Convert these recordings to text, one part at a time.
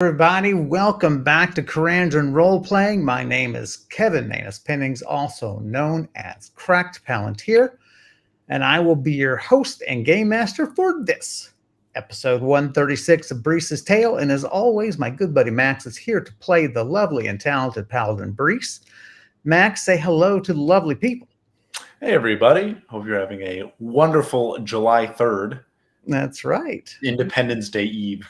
Everybody, welcome back to Karandrin Role Playing. My name is Kevin Manus Pennings, also known as Cracked Palantir, and I will be your host and game master for this episode 136 of Brise's Tale. And as always, my good buddy Max is here to play the lovely and talented Paladin Brise. Max, say hello to the lovely people. Hey, everybody. Hope you're having a wonderful July 3rd. That's right. Independence Day Eve.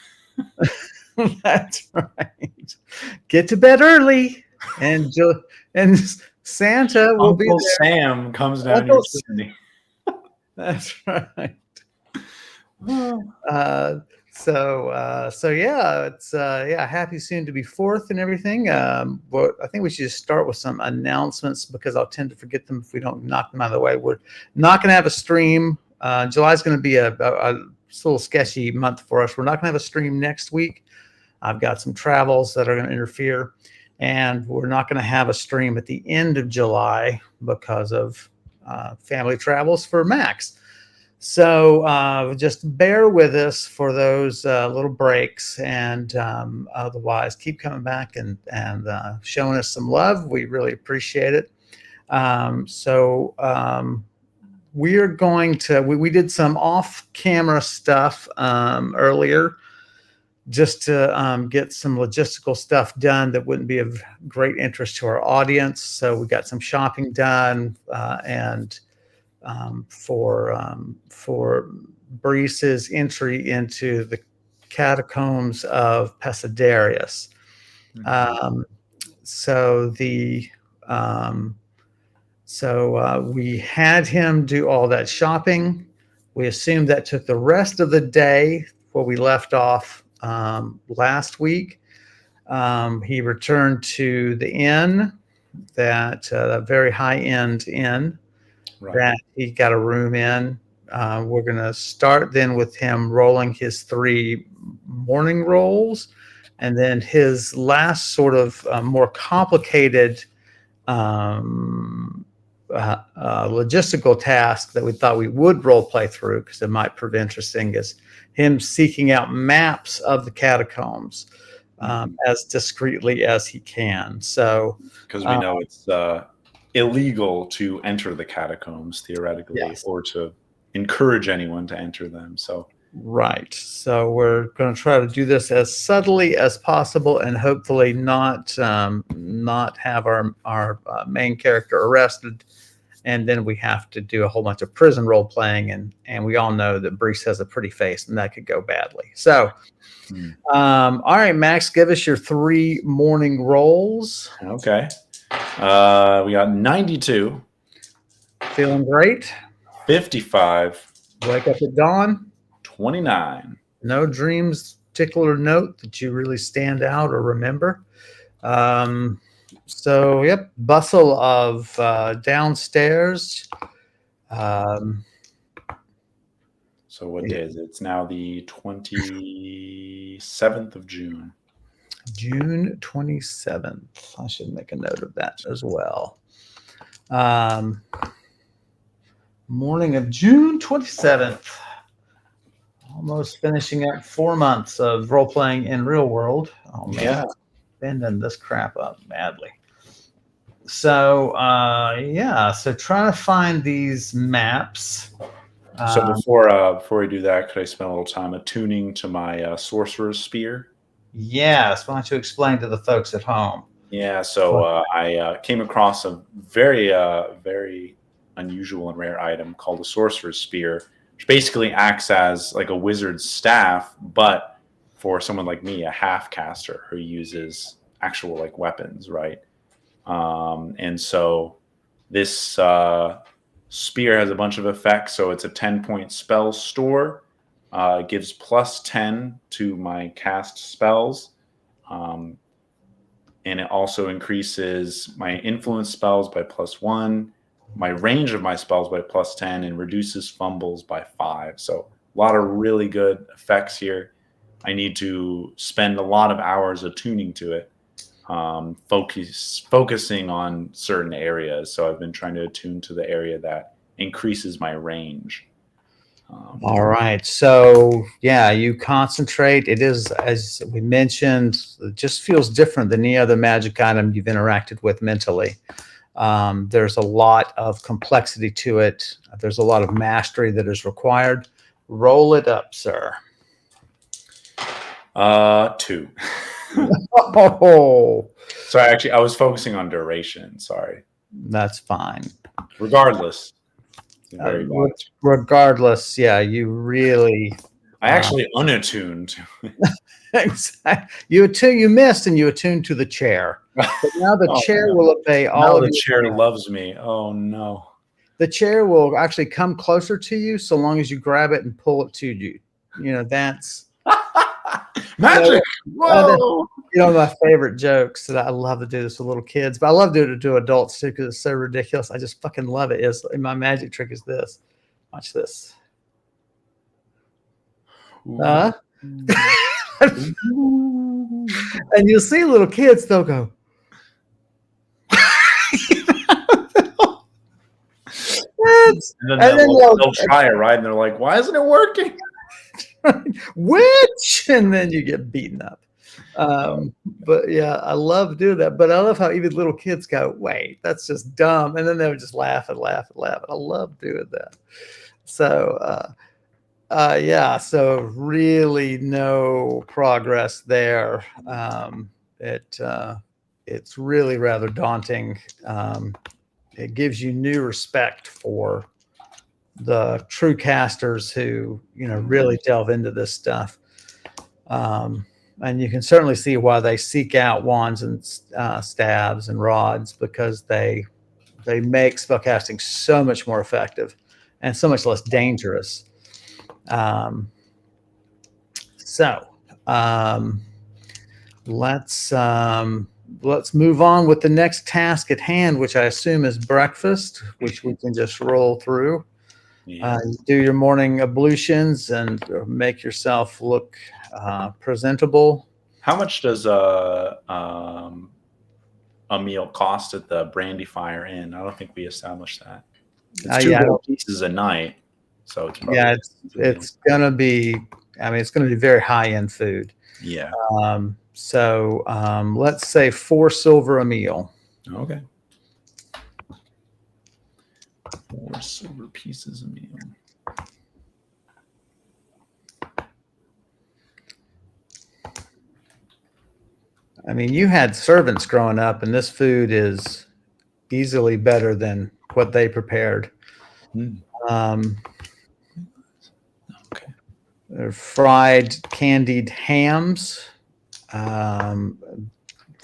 That's right. Get to bed early, and Santa will be there. Sam comes down your chimney. That's right. So yeah, it's happy soon to be fourth and everything. But I think we should just start with some announcements because I'll tend to forget them if we don't knock them out of the way. We're not going to have a stream. July's going to be a little sketchy month for us. We're not going to have a stream next week. I've got some travels that are going to interfere, and we're not going to have a stream at the end of July because of family travels for Max. So just bear with us for those little breaks, and otherwise keep coming back and showing us some love. We really appreciate it. We're going to, we did some off-camera stuff earlier, just to get some logistical stuff done that wouldn't be of great interest to our audience. So we got some shopping done, and for Brise's entry into the catacombs of Pasidarius. We had him do all that shopping. We assumed that took the rest of the day where we left off last week. He returned to the inn, that very high-end inn, right, that he got a room in. We're going to start then with him rolling his 3 morning rolls, and then his last sort of more complicated logistical task that we thought we would role play through because it might prove interesting is him seeking out maps of the catacombs as discreetly as he can. So, because we know it's illegal to enter the catacombs theoretically, yes, or to encourage anyone to enter them. So, right. So we're going to try to do this as subtly as possible, and hopefully not have our main character arrested. And then we have to do a whole bunch of prison role playing, and we all know that Brise has a pretty face, and that could go badly. So, all right, Max, give us your 3 morning rolls. Okay. We got 92. Feeling great. 55. Wake up at dawn. 29. No dreams, particular note that you really stand out or remember. So, yep, bustle of downstairs. So what day is it? It's now the 27th of June. June 27th. I should make a note of that as well. Morning of June 27th. Almost finishing up 4 months of role-playing in real world. Oh, man. Yeah. Bending this crap up badly. So so trying to find these maps. So before we do that, could I spend a little time attuning to my sorcerer's spear? Yes. Why don't you explain to the folks at home? Yeah. So I came across a very very unusual and rare item called a sorcerer's spear, which basically acts as like a wizard's staff, but for someone like me, a half caster who uses actual like weapons, right? And so this spear has a bunch of effects. So it's a 10-point spell store. It gives +10 to my cast spells. And it also increases my influence spells by +1, my range of my spells by +10, and reduces fumbles by 5. So a lot of really good effects here. I need to spend a lot of hours attuning to it, focusing on certain areas. So I've been trying to attune to the area that increases my range. All right. So yeah, you concentrate. It is, as we mentioned, it just feels different than any other magic item you've interacted with mentally. There's a lot of complexity to it. There's a lot of mastery that is required. Roll it up, sir. 2. Oh, Sorry, actually, I was focusing on duration. Sorry. that's fine. Regardless, very bad. Regardless, yeah, you really. I actually unattuned. You missed, and you attuned to the chair. But now the Oh, chair no. will obey all Now of the your chair commands. loves me. Oh no. The chair will actually come closer to you so long as you grab it and pull it to you. You know, that's Magic. Whoa. my favorite jokes that I love to do this with little kids, but I love doing it to adults too because it's so ridiculous. I just fucking love it. My magic trick is this. Watch this. And you'll see little kids, they'll go. And then they'll try it, right? And they're like, why isn't it working? Which? And then you get beaten up. But yeah, I love doing that. But I love how even little kids go, wait, that's just dumb. And then they would just laugh and laugh and laugh. I love doing that. So, yeah, so really no progress there. It's really rather daunting. It gives you new respect for the true casters who, really delve into this stuff. And you can certainly see why they seek out wands and staves and rods, because they make spellcasting so much more effective and so much less dangerous. Let's move on with the next task at hand, which I assume is breakfast, which we can just roll through. Yeah. Do your morning ablutions and make yourself look presentable. How much does a meal cost at the Brandy Fire Inn? I don't think we established that. It's 2 gold pieces a night, so it's probably it's gonna be. I mean, it's gonna be very high end food. Yeah. So let's say 4 silver a meal. Okay. 4 silver pieces a meal. I mean, you had servants growing up, and this food is easily better than what they prepared. Okay. Fried candied hams that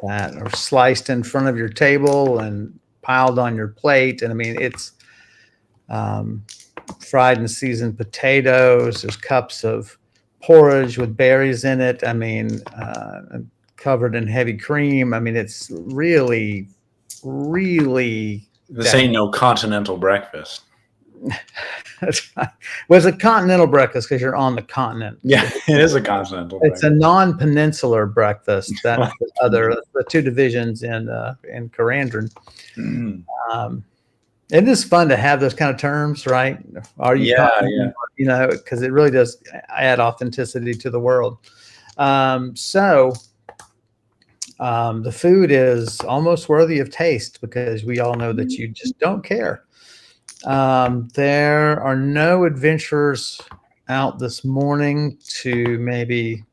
are sliced in front of your table and piled on your plate. And I mean, it's fried and seasoned potatoes. There's cups of porridge with berries in it. I mean, covered in heavy cream. I mean, it's really, really. This ain't no continental breakfast. That's right. Well, it's a continental breakfast because you're on the continent. Yeah, it is a continental breakfast. It's a non-peninsular breakfast. That's the 2 divisions in Karandrin. It is fun to have those kind of terms, right? Are you? Yeah. Because it really does add authenticity to the world. The food is almost worthy of taste because we all know that you just don't care. There are no adventurers out this morning to maybe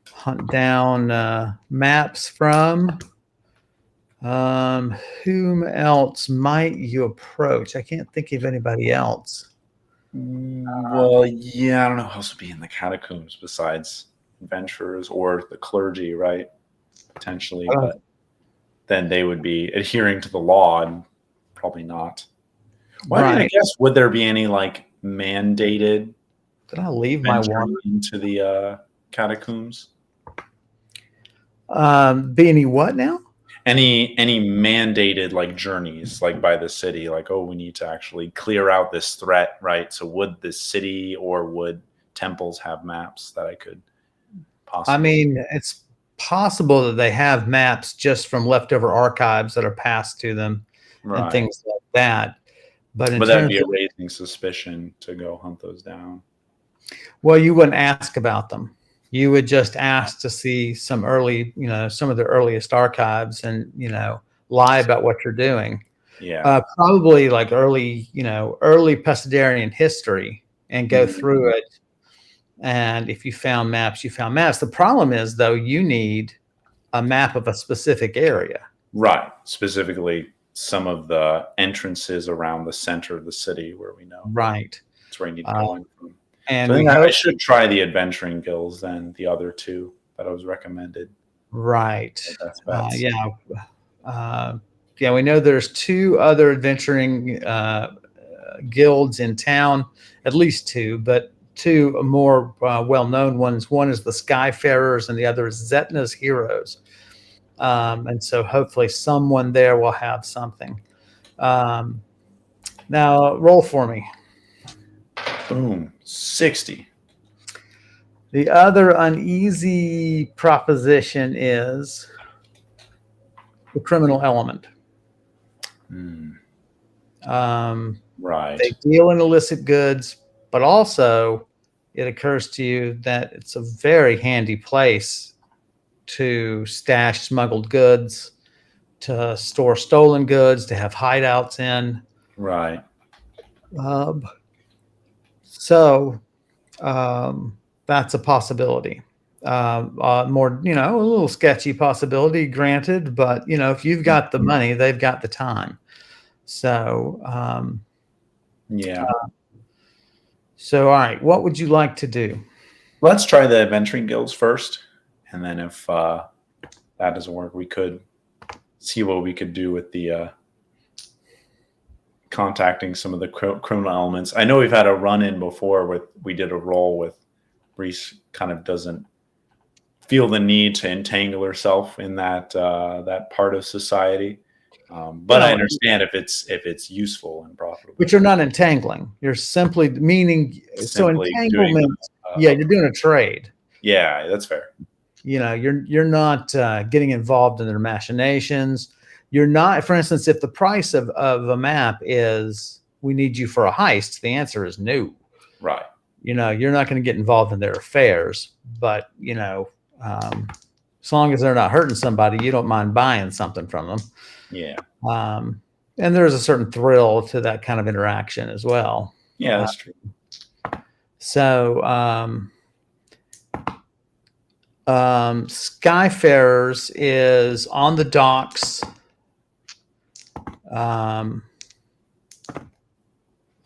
hunt down maps from. Whom else might you approach? I can't think of anybody else. Well, yeah, I don't know who else would be in the catacombs besides adventurers or the clergy, right? Potentially, but then they would be adhering to the law and probably not. Well, I mean, I guess would there be any like mandated? Did I leave my one into the catacombs? Be any what now? Any mandated like journeys like by the city, like, oh, we need to actually clear out this threat, right? So would the city or would temples have maps that I could possibly? I mean, it's possible that they have maps just from leftover archives that are passed to them and things like that. But in But that'd terms be a of, raising suspicion to go hunt those down. well, you wouldn't ask about them. You would just ask to see some early, some of the earliest archives and, lie about what you're doing. Yeah. Probably like early Pescadarian history and go through Mhm. it. And if you found maps, you found maps. The problem is, though, you need a map of a specific area. Right. Specifically, some of the entrances around the center of the city where we know Right. that's where you need to go in from. So And I we think I hope, should try the adventuring guilds then, the other two that I was recommended. right. The best bets. Yeah. Yeah, we know there's two other adventuring guilds in town, at least two, but two more well-known ones. One is the Skyfarers, and the other is Zetna's Heroes. And so hopefully someone there will have something. Now, roll for me. Boom. 60. The other uneasy proposition is the criminal element. Right. They deal in illicit goods, but also it occurs to you that it's a very handy place to stash smuggled goods, to store stolen goods, to have hideouts in. Right. Um, so that's a possibility. More, a little sketchy possibility, granted, but if you've got the money, they've got the time. So, Yeah. all right, what would you like to do? Let's try the adventuring guilds first, and then if that doesn't work, we could see what we could do with the contacting some of the criminal elements. I know we've had a run-in before we did a roll with Brise. Kind of doesn't feel the need to entangle herself in that that part of society, but I understand if it's useful and profitable. But you're not entangling. You're simply meaning so Simply doing entanglement. Yeah, you're doing a trade. Yeah, that's fair. You're not getting involved in their machinations. You're not, for instance, if the price of a map is we need you for a heist, the answer is no. Right. You're not going to get involved in their affairs, but as long as they're not hurting somebody, you don't mind buying something from them. Yeah. And there's a certain thrill to that kind of interaction as well. Yeah, that's true. So, Skyfarers is on the docks.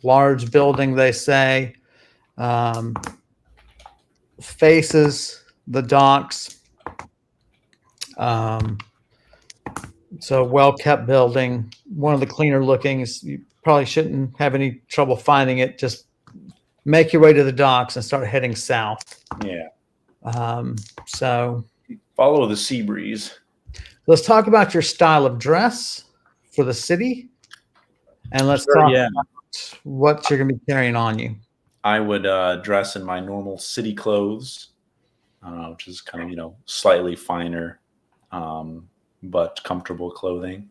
Large building, they say. Faces the docks. So well-kept building, one of the cleaner lookings. You probably shouldn't have any trouble finding it. Just make your way to the docks and start heading south. Yeah. So follow the sea breeze. Let's talk about your style of dress for the city, and let's talk about what you're going to be carrying on you. I would dress in my normal city clothes, which is kind of slightly finer, but comfortable clothing,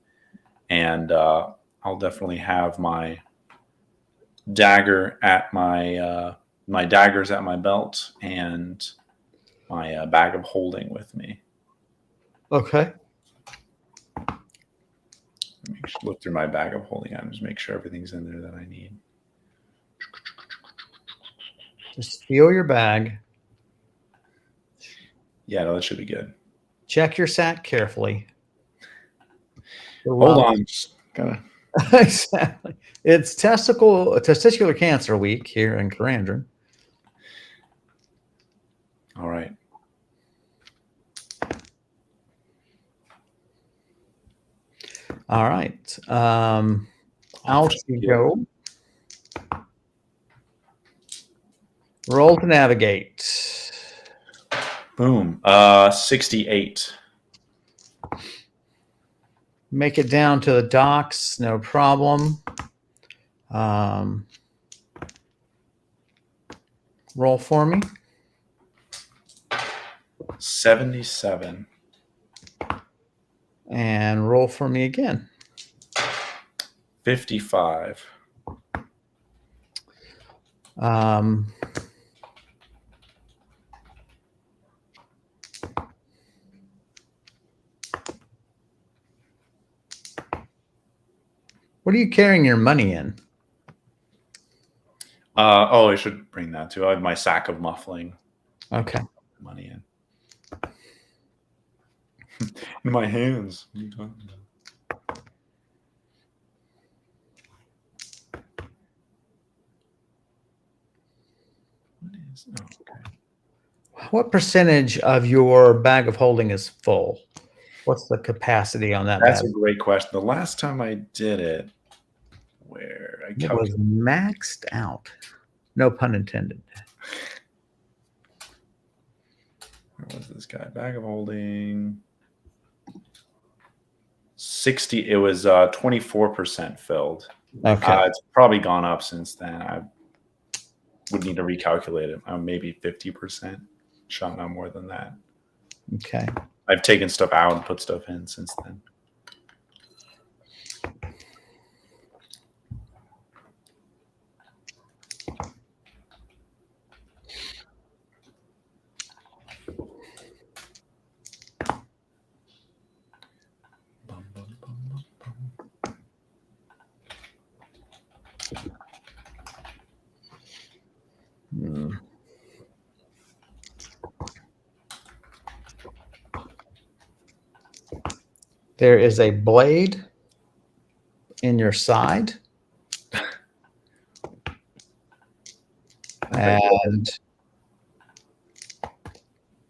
and I'll definitely have my dagger at my daggers at my belt and my bag of holding with me. Okay. Look through my bag of holding items, make sure everything's in there that I need. Just feel your bag. Yeah, no, that should be good. Check your sack carefully. Hold on. Just gotta... Exactly. It's testicular cancer week here in Karandrin. All right. All right. Out you go. Roll to navigate. Boom. 68. Make it down to the docks, no problem. Roll for me. 77. And roll for me again. 55. Um, what are you carrying your money in? I should bring that too. I have my sack of muffling. Okay. Money in. In my hands. What are you talking about? What is? Oh, okay. What percentage of your bag of holding is full? What's the capacity on that That's bag? a great question. The last time I did it, where I It was maxed out. No pun intended. where was this guy? Bag of holding 60. It was 24% filled. Okay. It's probably gone up since then. I would need to recalculate it. Maybe 50%. Shot not more than that. Okay. I've taken stuff out and put stuff in since then. Hmm. There is a blade in your side. And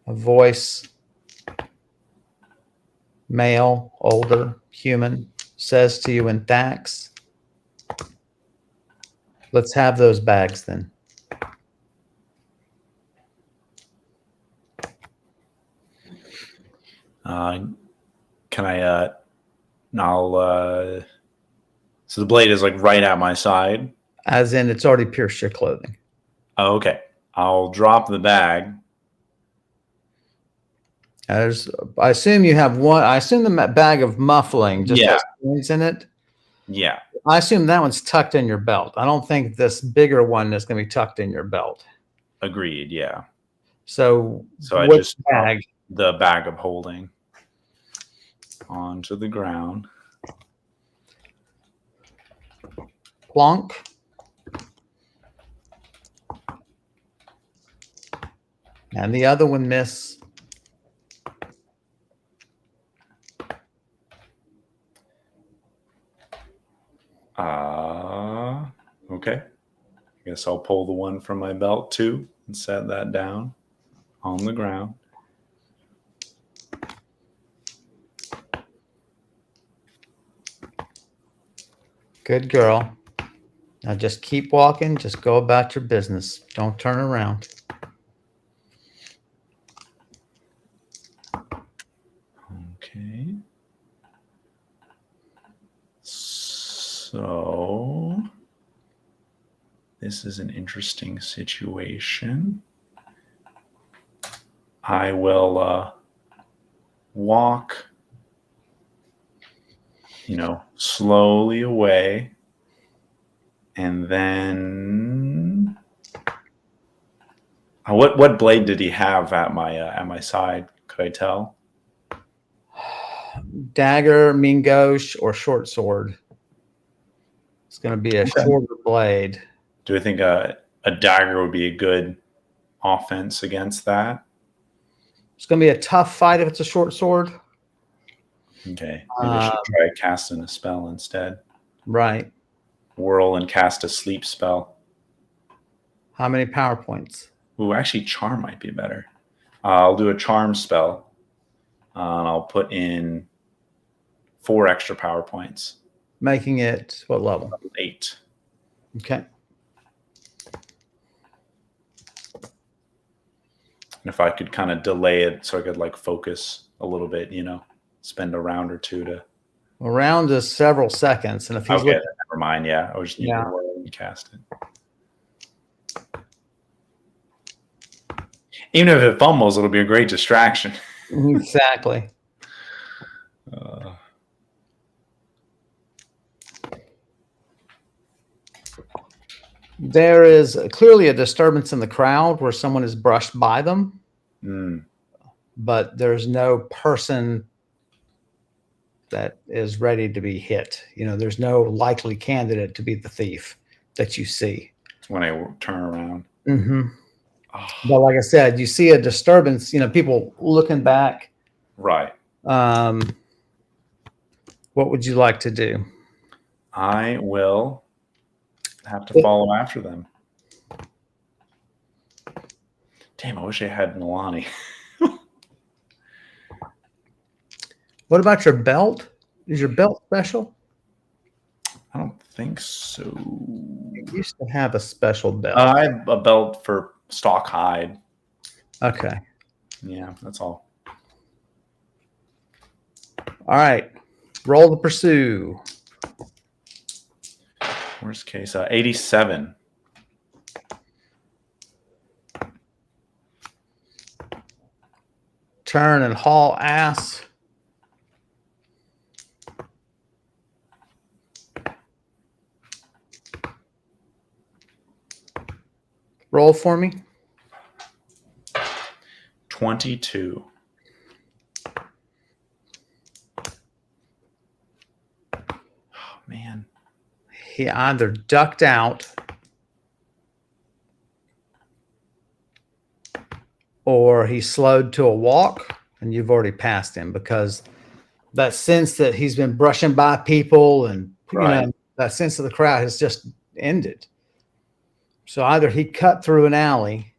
a voice, male, older, human, says to you in Thax, let's have those bags then. Can I I'll so the blade is like right at my side. As in, it's already pierced your clothing. Oh, okay. I'll drop the bag. I assume you have one. I assume the bag of muffling just has coins in it. Yeah. I assume that one's tucked in your belt. I don't think this bigger one is going to be tucked in your belt. Agreed. Yeah. So I which just bag? The bag of holding onto the ground. Plonk. And the other one, miss. Okay. I guess I'll pull the one from my belt too and set that down on the ground. Good girl. Now just keep walking. Just go about your business. Don't turn around. Okay. So this is an interesting situation. I will walk, slowly away, and then what blade did he have at my side? Could I tell? Dagger, mean gauche, or short sword. It's going to be a shorter blade. Do I think a dagger would be a good offense against that? It's going to be a tough fight if it's a short sword. Okay. Maybe I should try casting a spell instead. Right. Whirl and cast a sleep spell. How many power points? Ooh, actually, charm might be better. I'll do a charm spell. And I'll put in 4 extra power points. Making it what level? 8. Okay. And if I could kind of delay it so I could focus a little bit, spend a round or two to. A round is several seconds, and if he's never mind. Yeah, I just need to whirl and cast it. Even if it fumbles, it'll be a great distraction. Exactly. There is clearly a disturbance in the crowd where someone is brushed by them, but there's no person that is ready to be hit. There's no likely candidate to be the thief that you see. When I turn around. Mm-hmm. Oh. But like I said, you see a disturbance, people looking back. Right. What would you like to do? I will have to follow after them. Damn, I wish I had Milani. What about your belt? Is your belt special? I don't think so. You used to have a special belt. I have a belt for stock hide. Okay. Yeah, that's all. All right. Roll to pursue. Worst case, 87. Turn and haul ass. Roll for me. 22. Oh, man. He either ducked out or he slowed to a walk, and you've already passed him, because that sense that he's been brushing by people and that sense of the crowd has just ended. So either he cut through an alley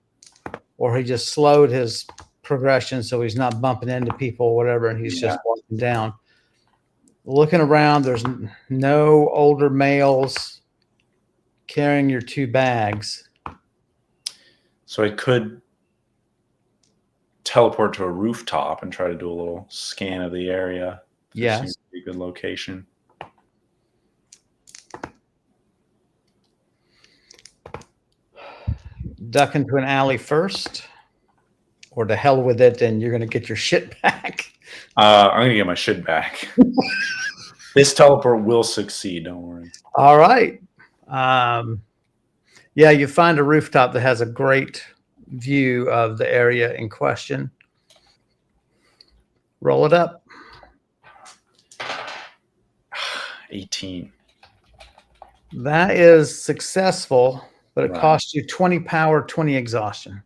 or he just slowed his progression so he's not bumping into people or whatever, and he's just walking down. Looking around, there's no older males carrying your 2 bags. So I could teleport to a rooftop and try to do a little scan of the area. Yes. Seems to be a good location. Duck into an alley first, or to hell with it, and you're going to get your shit back. I'm going to get my shit back. This teleport will succeed. Don't worry. All right. Yeah, you find a rooftop that has a great view of the area in question. Roll it up. 18. That is successful, but it costs you 20 power, 20 exhaustion.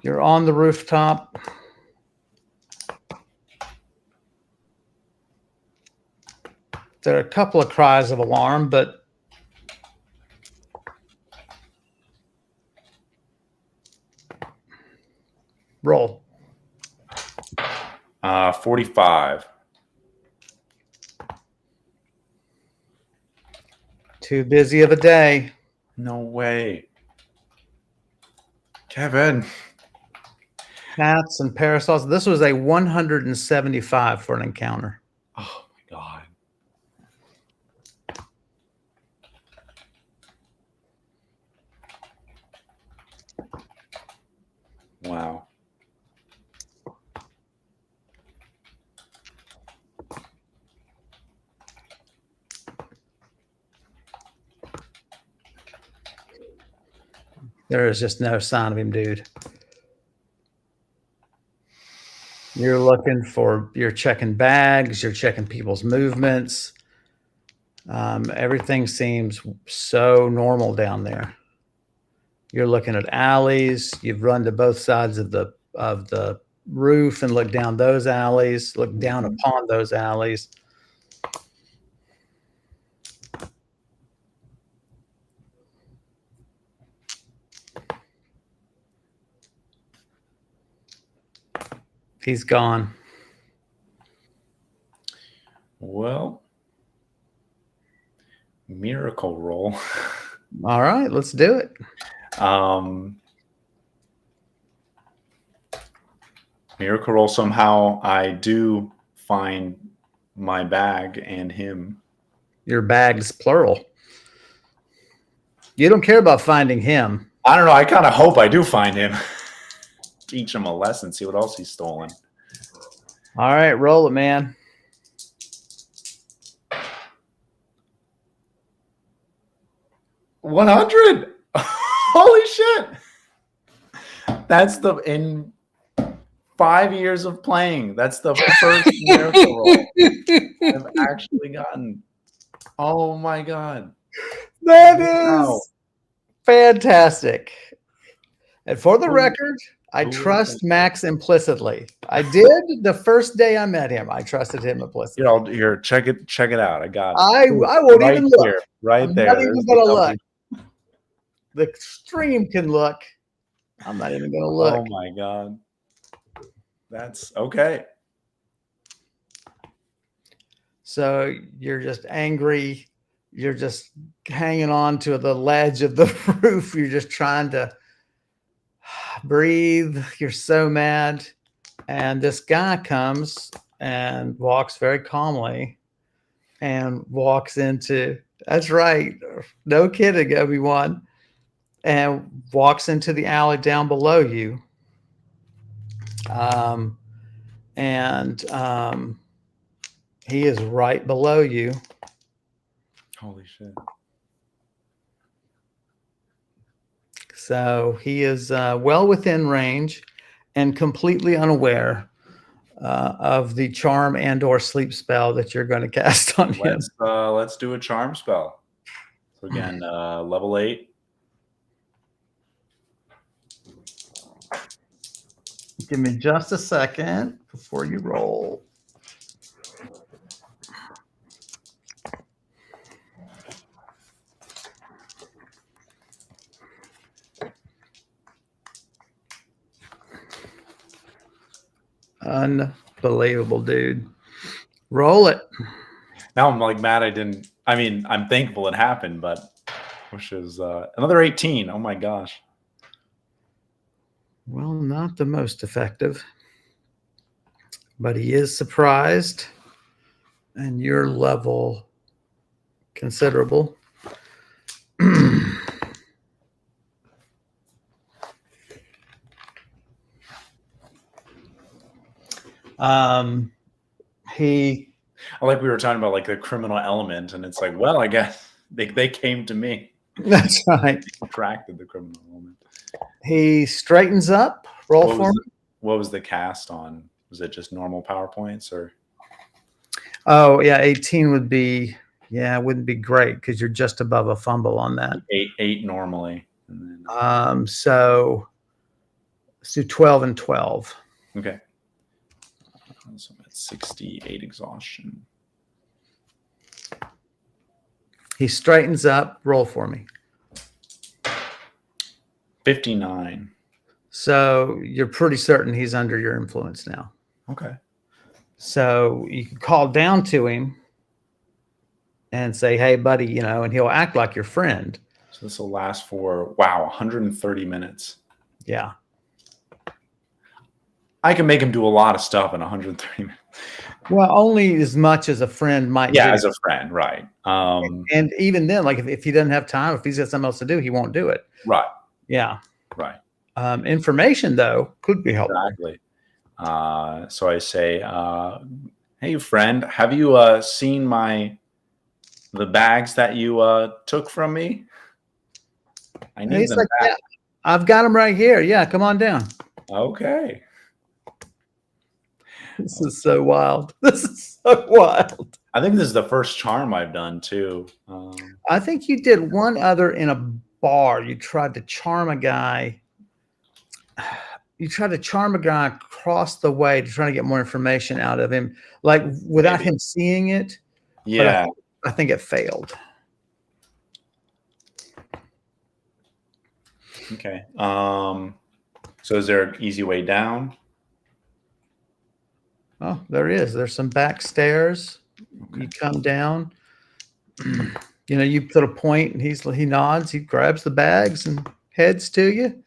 You're on the rooftop. There are a couple of cries of alarm, but roll. 45. Too busy of a day. No way. Kevin. Hats and parasols. This was a 175 for an encounter. Oh my God. Wow. There is just no sign of him, dude. You're checking bags, you're checking people's movements. Everything seems so normal down there. You're looking at alleys. You've run to both sides of the roof and looked down those alleys, looked down upon those alleys. He's gone. Well, miracle roll. All right, let's do it. Miracle roll. Somehow I do find my bag and him. Your bag's plural. You don't care about finding him. I don't know. I kind of hope I do find him. Teach him a lesson. See what else he's stolen. All right, roll it, man. 100. Holy shit. That's in 5 years of playing. That's the first miracle roll I've actually gotten. Oh my God. That Wow. is fantastic. And for the Who- record, I who would trust think Max implicitly. I did the first day I met him. I trusted him implicitly. Here, check it out. I got it. I won't Right even look. here, right I'm there. not There's even the gonna W. look. The stream can look. I'm not even gonna look. Oh my God. That's okay. So you're just angry. You're just hanging on to the ledge of the roof. You're just trying to breathe. You're so mad. And this guy comes and walks very calmly and walks into, that's right, no kidding, Obi-Wan, and walks into the alley down below you. And he is right below you. Holy shit. So he is well within range and completely unaware of the charm and or sleep spell that you're going to cast on him. Let's do a charm spell. So again, level 8. Give me just a second before you roll. Unbelievable, dude. Roll it. Now I'm like mad I'm thankful it happened, but which is another 18. Oh my gosh. Well, not the most effective, but he is surprised, and your level considerable. He Like we were talking about like the criminal element, and it's like, well, I guess they came to me. That's right. Attracted the criminal element. He straightens up. Roll for me. What was the cast on? Was it just normal PowerPoints or? Oh yeah, 18 would be, yeah, it wouldn't be great because you're just above a fumble on that. 8 normally. And then, so let's do 12 and 12. Okay. So I'm at 68 exhaustion. He straightens up. Roll for me. 59. So you're pretty certain he's under your influence now. Okay. So you can call down to him and say, hey, buddy, and he'll act like your friend. So this will last for, 130 minutes. Yeah. I can make him do a lot of stuff in 130 minutes. Well, only as much as a friend might do. As a friend, right. And even then, like if he doesn't have time, if he's got something else to do, he won't do it. Right. Yeah. Right. Information, though, could be helpful. Exactly. So I say, hey, friend, have you seen the bags that you took from me? I need them back. Yeah, I've got them right here. Yeah, come on down. Okay. This is so wild. This is so wild. I think this is the first charm I've done, too. I think you did one other in a bar. You tried to charm a guy. You tried to charm a guy across the way to try to get more information out of him, like without him seeing it. Yeah. I think it failed. Okay. So is there an easy way down? Oh, there is. There's some back stairs. Okay. You come down. You put a point, and he nods. He grabs the bags and heads to you.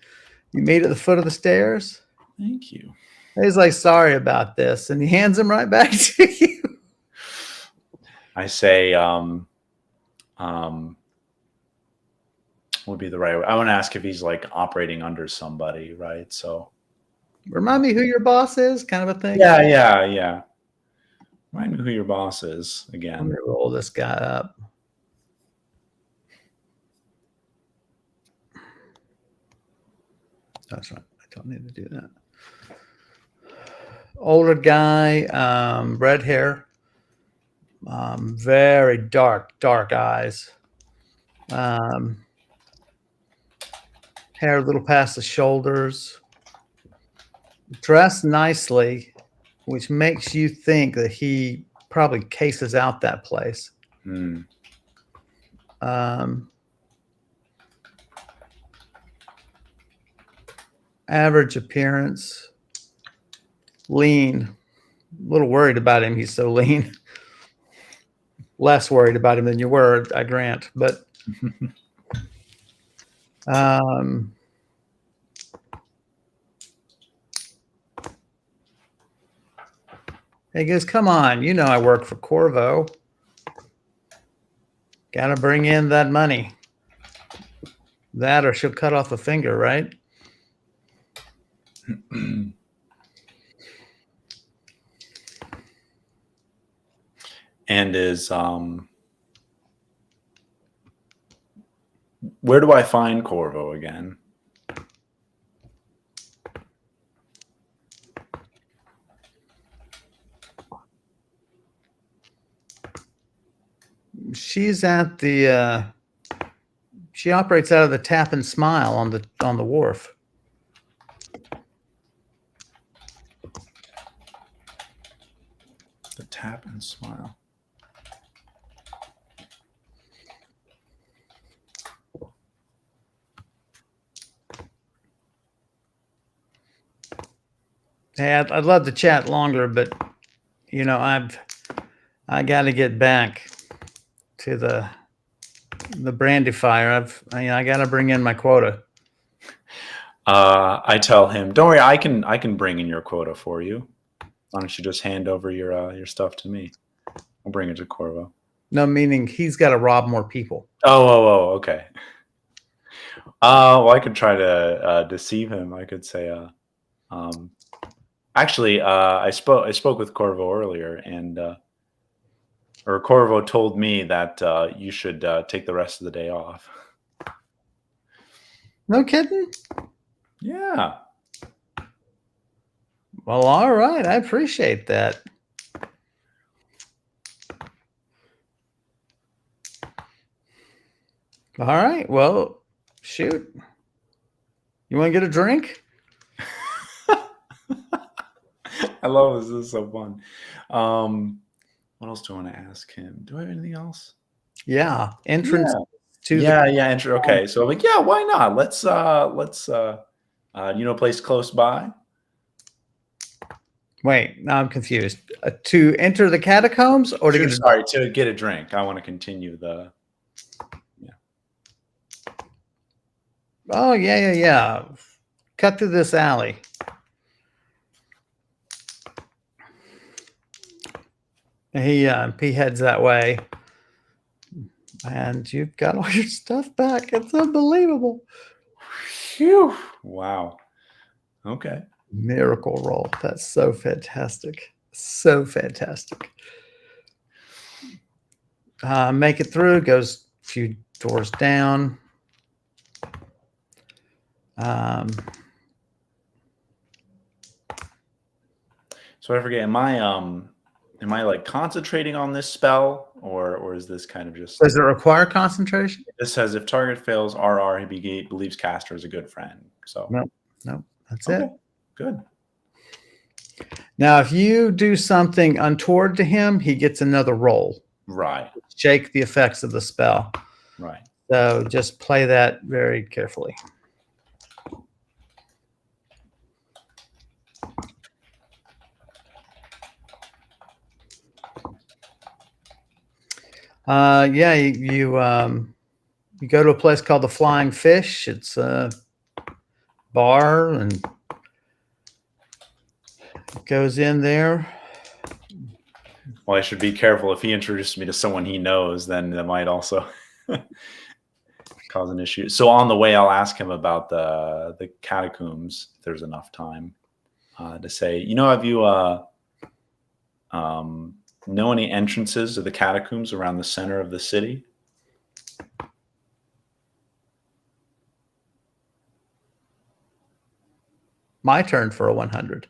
You meet at the foot of the stairs. Thank you. He's like, sorry about this, and he hands them right back to you. I say, would be the right way. I want to ask if he's like operating under somebody, right? So remind me who your boss is, kind of a thing. Yeah. Remind me who your boss is again. I'm gonna roll this guy up. That's right. I don't need to do that. Older guy, red hair, very dark eyes. Hair a little past the shoulders. Dressed nicely, which makes you think that he probably cases out that place. Average appearance, lean. A little worried about him. He's so lean. Less worried about him than you were, I grant. But he goes, come on, you know I work for Corvo. Got to bring in that money. That or she'll cut off a finger, right? And is where do I find Corvo again? She's at the she operates out of the Tap and Smile on the wharf. The Tap and Smile. Hey, I'd love to chat longer, but you know, I got to get back to the brandy fire. I got to bring in my quota. I tell him, don't worry, I can bring in your quota for you. Why don't you just hand over your stuff to me? I'll bring it to Corvo. No, meaning he's got to rob more people. Oh, okay. Well, I could try to deceive him. I could say, actually, I spoke with Corvo earlier, and or Corvo told me that you should take the rest of the day off. No kidding? Yeah. Well, all right. I appreciate that. All right. Well, shoot. You want to get a drink? I love this. This is so fun. What else do I want to ask him? Do I have anything else? Yeah. Entrance to enter. Okay. So I'm like, yeah, why not? Let's you know, a place close by. Wait, now I'm confused. To enter the catacombs or to to get a drink. I want to continue the. Oh, yeah. Cut through this alley. He heads that way. And you've got all your stuff back. It's unbelievable. Phew. Wow. Okay. Miracle roll. That's so fantastic. So fantastic. Make it through. Goes a few doors down. So I forget. Am I like concentrating on this spell, or is this kind of just? Does it require concentration? This says if target fails RR, he believes caster is a good friend. So no, that's it. Good. Now, if you do something untoward to him, he gets another roll. Right. Shake the effects of the spell. Right. So just play that very carefully. You go to a place called the Flying Fish. It's a bar, and it goes in there. Well, I should be careful. If he introduces me to someone he knows, then that might also cause an issue. So on the way, I'll ask him about the catacombs. If there's enough time to say, you know, have you know any entrances to the catacombs around the center of the city? my turn for a 100.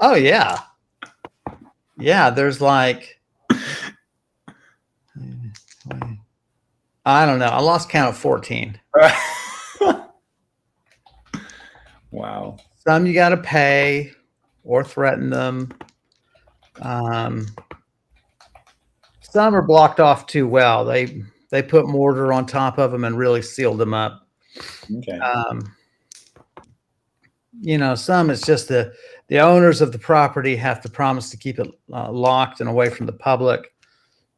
Oh yeah. Yeah, there's like, I don't know. I lost count of 14. Wow. Some you got to pay or threaten them. Some are blocked off too well. They put mortar on top of them and really sealed them up. Okay. Some it's just the owners of the property have to promise to keep it locked and away from the public.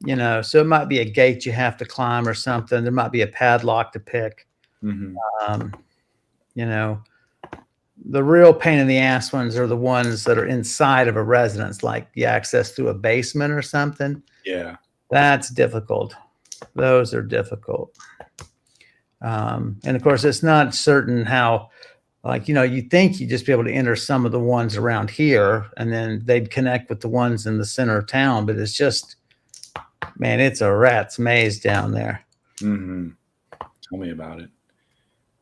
So it might be a gate you have to climb or something. There might be a padlock to pick. Mm-hmm. The real pain in the ass ones are the ones that are inside of a residence, like the access through a basement or something. Yeah. That's difficult. Those are difficult. And of course, it's not certain how, you think you'd just be able to enter some of the ones around here and then they'd connect with the ones in the center of town. But it's just, man, it's a rat's maze down there. Mm-hmm. Tell me about it.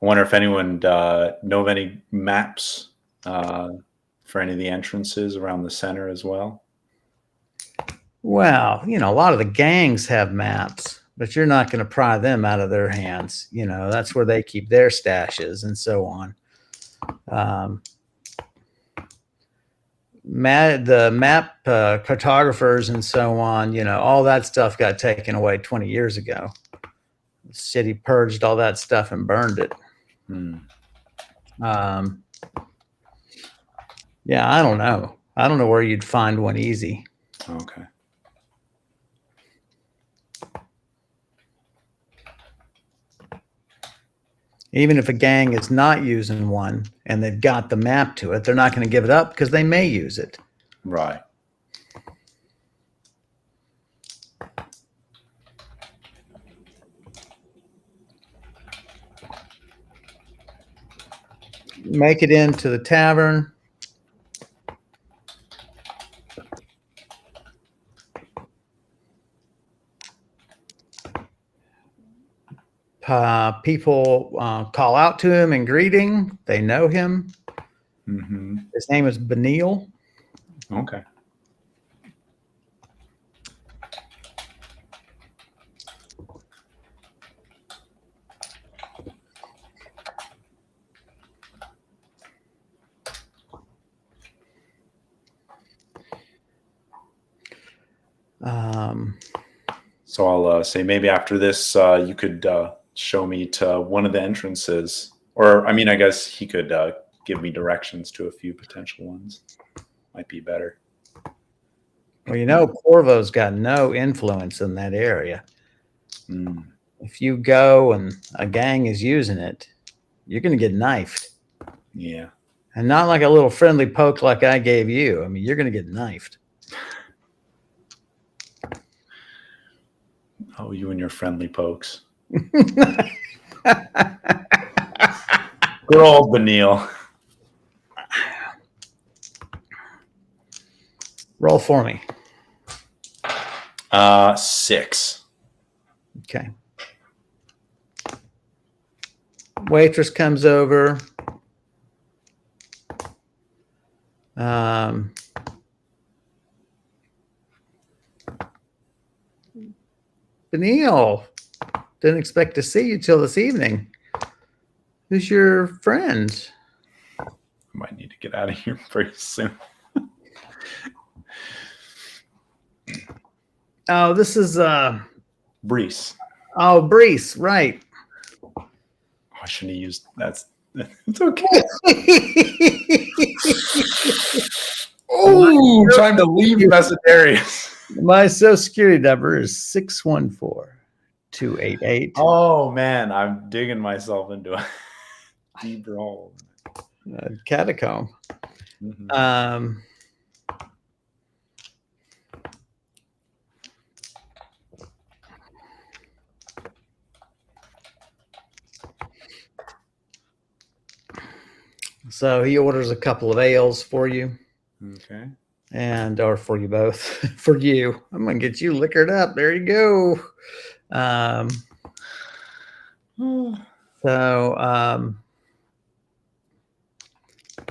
I wonder if anyone know of any maps for any of the entrances around the center as well. Well, a lot of the gangs have maps, but you're not going to pry them out of their hands. That's where they keep their stashes and so on. The map cartographers and so on, all that stuff got taken away 20 years ago. The city purged all that stuff and burned it. Yeah, I don't know. I don't know where you'd find one easy. Okay. Even if a gang is not using one and they've got the map to it, they're not going to give it up because they may use it. Right. Make it into the tavern. People call out to him in greeting. They know him. Mm-hmm. His name is Benil. Okay. So I'll say maybe after this, you could show me to one of the entrances, or I mean, I guess he could give me directions to a few potential ones. Might be better. Well, Corvo's got no influence in that area. If you go and a gang is using it, you're going to get knifed. Yeah. And not like a little friendly poke like I gave you. I mean, you're going to get knifed. Oh, you and your friendly pokes. Good old Benil. Roll for me. 6. Okay. Waitress comes over. Benil, didn't expect to see you till this evening. Who's your friend? I might need to get out of here pretty soon. Oh, this is Brise. Oh, Brise, right. Oh, I shouldn't have used that. It's okay. Oh, time to leave Messidarius. My social security number is 614-288. Oh man, I'm digging myself into a deep hole. Catacomb. Mm-hmm. So he orders a couple of ales for you. Okay. Or for you both. For you. I'm going to get you liquored up. There you go.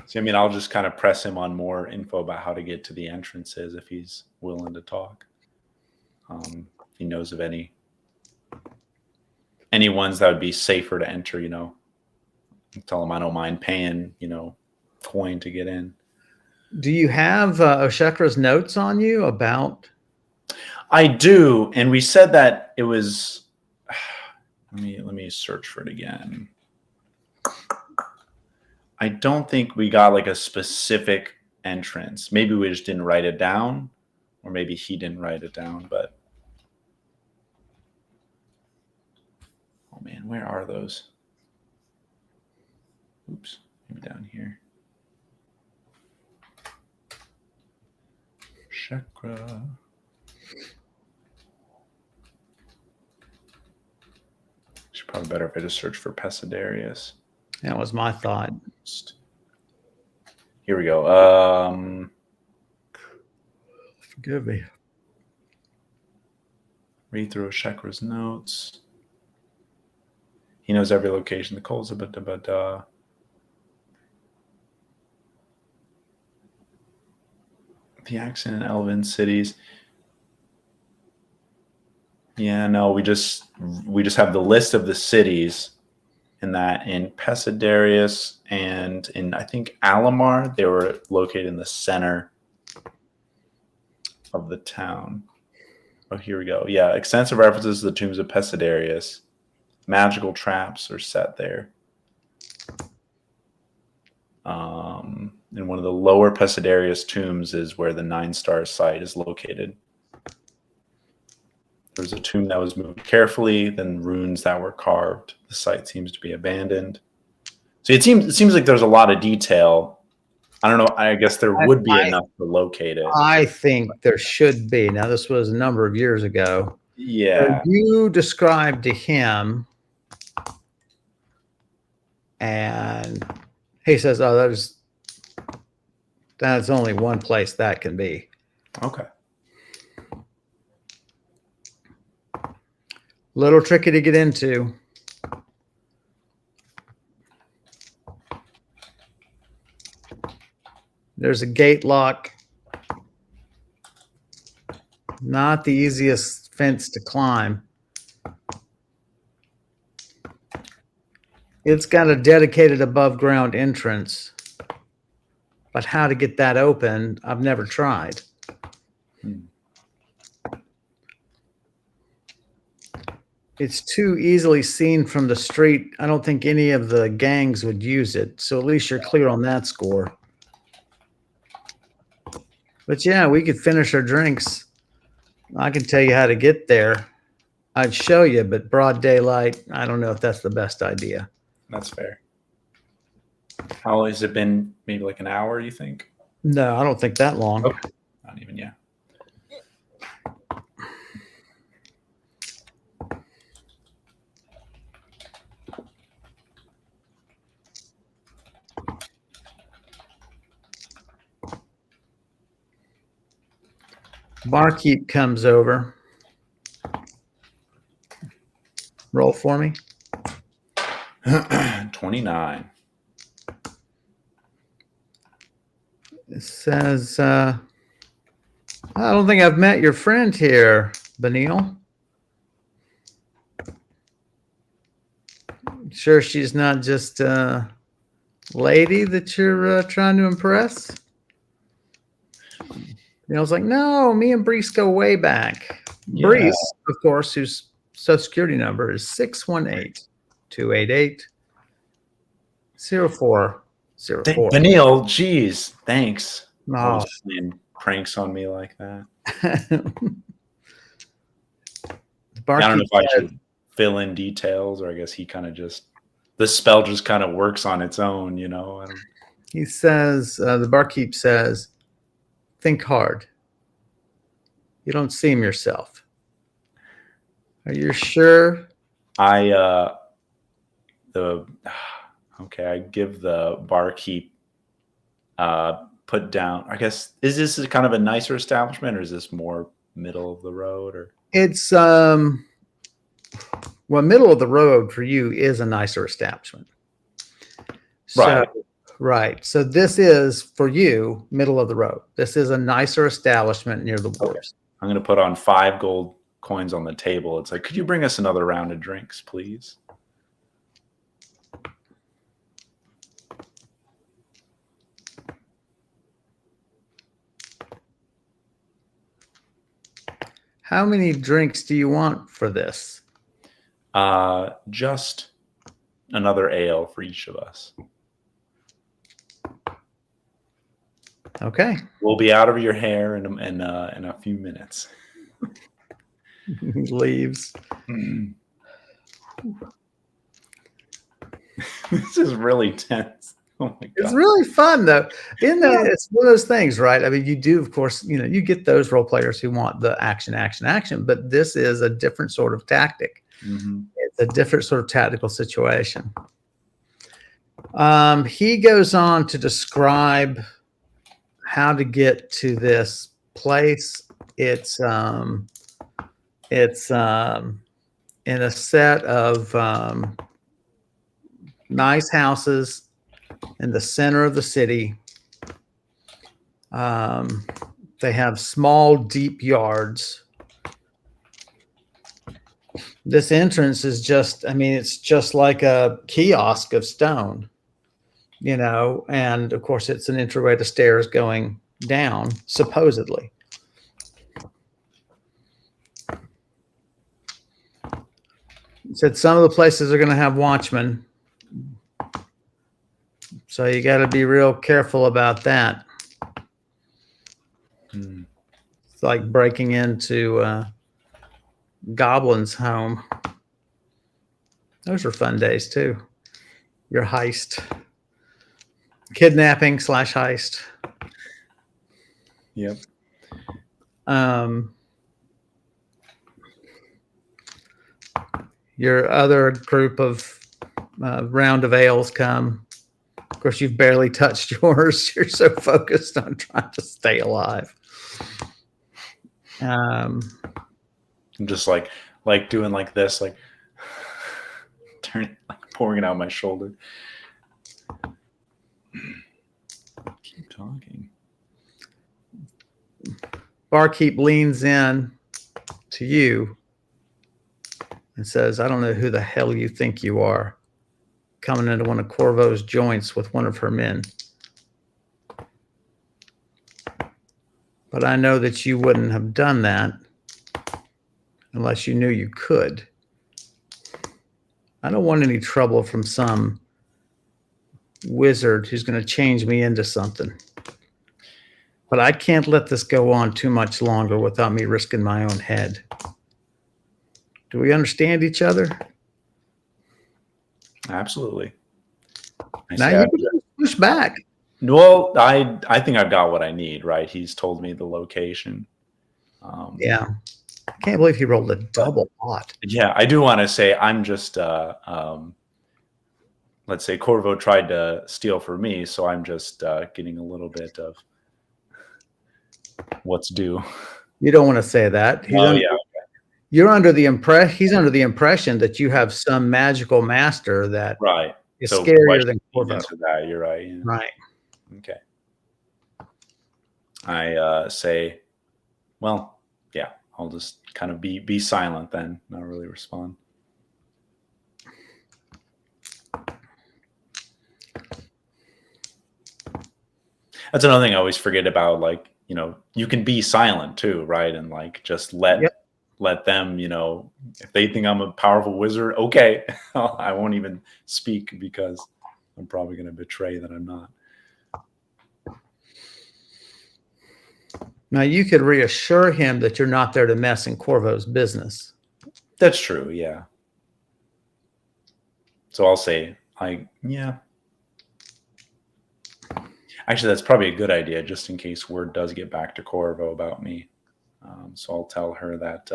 So, I mean, I'll just kind of press him on more info about how to get to the entrances if he's willing to talk. If he knows of any ones that would be safer to enter, tell him I don't mind paying, coin to get in. Do you have Oshekra's notes on you about? I do, and we said that it was. Let me search for it again. I don't think we got like a specific entrance. Maybe we just didn't write it down, or maybe he didn't write it down. But oh man, where are those? Oops, maybe down here. Chakra. It's probably better if I just search for Pesidarius. That was my thought. Here we go. Forgive me. Read through Chakra's notes. He knows every location. The coals, but the accent in Elven cities. Yeah, no, we just have the list of the cities. In Pesidarius and in, I think, Alamar, they were located in the center of the town. Oh, here we go. Yeah, extensive references to the tombs of Pesidarius. Magical traps are set there. And one of the lower Pesidarius tombs is where the 9-star site is located. There was a tomb that was moved carefully, then runes that were carved. The site seems to be abandoned. So it seems like there's a lot of detail. I don't know. I guess there would be enough to locate it. I think there should be. Now, this was a number of years ago. Yeah. So you described to him, and he says, "Oh, that's only one place that can be." Okay. Little tricky to get into. There's a gate lock. Not the easiest fence to climb. It's got a dedicated above ground entrance. But how to get that open, I've never tried. It's too easily seen from the street. I don't think any of the gangs would use it. So at least you're clear on that score. But yeah, we could finish our drinks. I can tell you how to get there. I'd show you, but broad daylight, I don't know if that's the best idea. That's fair. How long has it been? Maybe like an hour, you think? No, I don't think that long. Okay. Not even, yeah. Barkeep comes over. Roll for me. 29. It says, I don't think I've met your friend here, Benil. Sure she's not just a lady that you're trying to impress? I was like, no, me and Brise go way back. Yeah. Brise, of course, whose social security number is 618-288-0404. Benil, geez, thanks. No. Playing pranks on me like that. I don't know if I should fill in details, or I guess he kind of the spell just kind of works on its own, He says, the barkeep says, think hard. You don't seem yourself. Are you sure? I give the barkeep put down. I guess is this kind of a nicer establishment, or is this more middle of the road? Or it's middle of the road for you is a nicer establishment. Right. So Right. So this is for you, middle of the road. This is a nicer establishment near the Okay. wharves. I'm going to put on 5 gold coins on the table. It's like, could you bring us another round of drinks, please? How many drinks do you want for this? Just another ale for each of us. Okay. We'll be out of your hair in a few minutes. He leaves. This is really tense. Oh my God. It's really fun though. It's one of those things, right? I mean, you do, of course, you get those role players who want the action, but this is a different sort of tactic. Mm-hmm. It's a different sort of tactical situation. He goes on to describe how to get to this place. It's in a set of nice houses in the center of the city. They have small, deep yards. This entrance is just, I mean, it's just like a kiosk of stone, and of course it's an entryway to stairs going down, supposedly. Said some of the places are going to have watchmen, so you got to be real careful about that. It's like breaking into Goblin's home. Those are fun days too. Your heist, kidnapping / heist. Yep. Your other group of round of ales come. Of course, you've barely touched yours. You're so focused on trying to stay alive. I'm just like doing like this, like pouring it out my shoulder. Keep talking. Barkeep leans in to you and says, I don't know who the hell you think you are, coming into one of Corvo's joints with one of her men. But I know that you wouldn't have done that unless you knew you could. I don't want any trouble from some wizard who's going to change me into something. But I can't let this go on too much longer without me risking my own head. Do we understand each other? Absolutely. Now you can push back. Well, I think I've got what I need, right? He's told me the location. Yeah. I can't believe he rolled a double pot. Yeah, I do want to say I'm just, let's say Corvo tried to steal for me, so I'm just getting a little bit of what's due. You don't want to say that. You're under the he's under the impression that you have some magical master that is scarier than Corvo. That, you're right. Yeah. Right. Okay. I say, well, yeah, I'll just kind of be silent then, not really respond. That's another thing I always forget about, like, you can be silent too, right? And like just let them, if they think I'm a powerful wizard, okay, I won't even speak because I'm probably going to betray that I'm not. Now you could reassure him that you're not there to mess in Corvo's business. That's true, yeah. So I'll say, yeah. Actually, that's probably a good idea, just in case word does get back to Corvo about me. So I'll tell her that,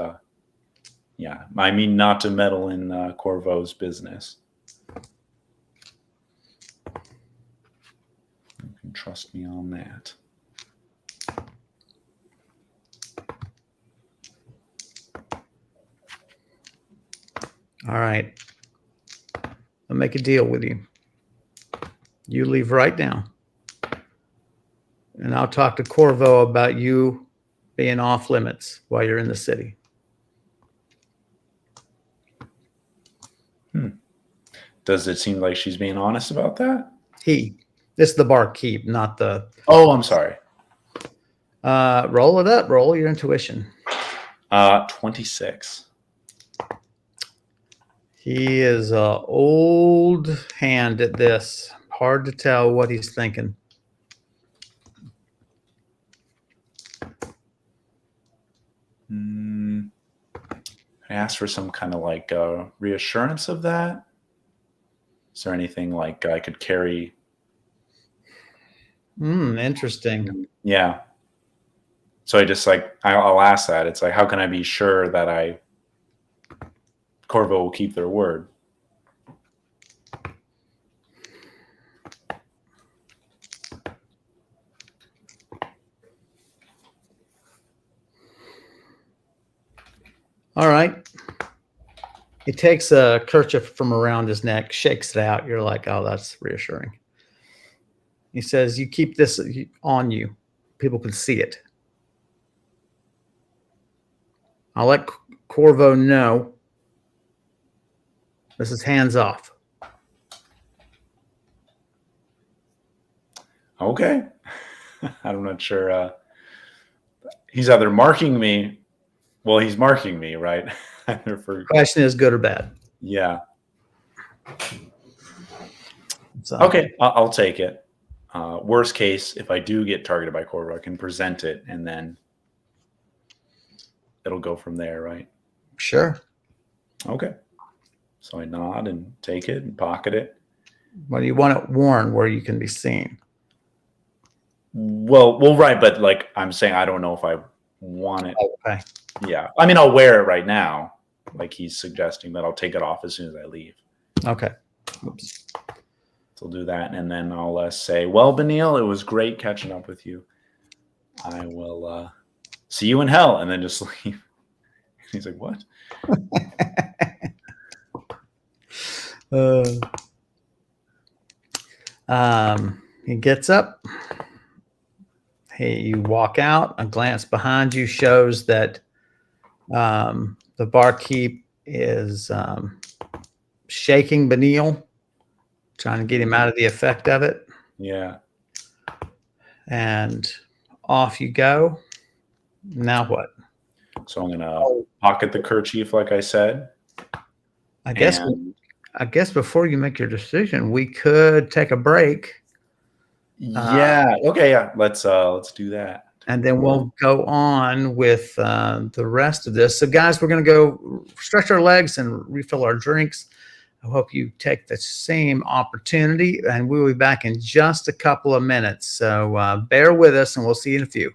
yeah, I mean not to meddle in Corvo's business. You can trust me on that. All right. I'll make a deal with you. You leave right now. And I'll talk to Corvo about you being off limits while you're in the city. Does it seem like she's being honest about that? This is the barkeep, not the. Oh, I'm sorry. Roll it up. Roll your intuition. 26. He is a old hand at this. Hard to tell what he's thinking. I asked for some kind of like reassurance of that. Is there anything like I could carry? Interesting. Yeah. So I just like I'll ask that. It's like, how can I be sure that Corvo will keep their word? All right. He takes a kerchief from around his neck, shakes it out. You're like, oh, that's reassuring. He says, you keep this on you. People can see it. I'll let Corvo know. This is hands off. Okay. I'm not sure. He's either marking me. Well, he's marking me, right? Question is good or bad. Yeah. So, okay, I'll take it. Worst case, if I do get targeted by Corvo, I can present it, and then it'll go from there, right? Sure. Okay. So I nod and take it and pocket it. Well, you want it worn where you can be seen. Well, right, but like I'm saying, I don't know if I want it. Okay. Yeah, I mean, I'll wear it right now. Like he's suggesting that I'll take it off as soon as I leave. Okay. Oops. So I'll do that, and then I'll say, "Well, Benil, it was great catching up with you. I will see you in hell," and then just leave. He's like, "What?" He gets up. Hey, you walk out. A glance behind you shows that the barkeep is shaking Benil, trying to get him out of the effect of it. Yeah. And off you go. Now what? So I'm gonna pocket the kerchief, like I said. I guess before you make your decision, we could take a break. Yeah. Okay. Yeah. Let's do that. And then we'll go on with the rest of this. So, guys, we're going to go stretch our legs and refill our drinks. I hope you take the same opportunity, and we'll be back in just a couple of minutes. So bear with us, and we'll see you in a few.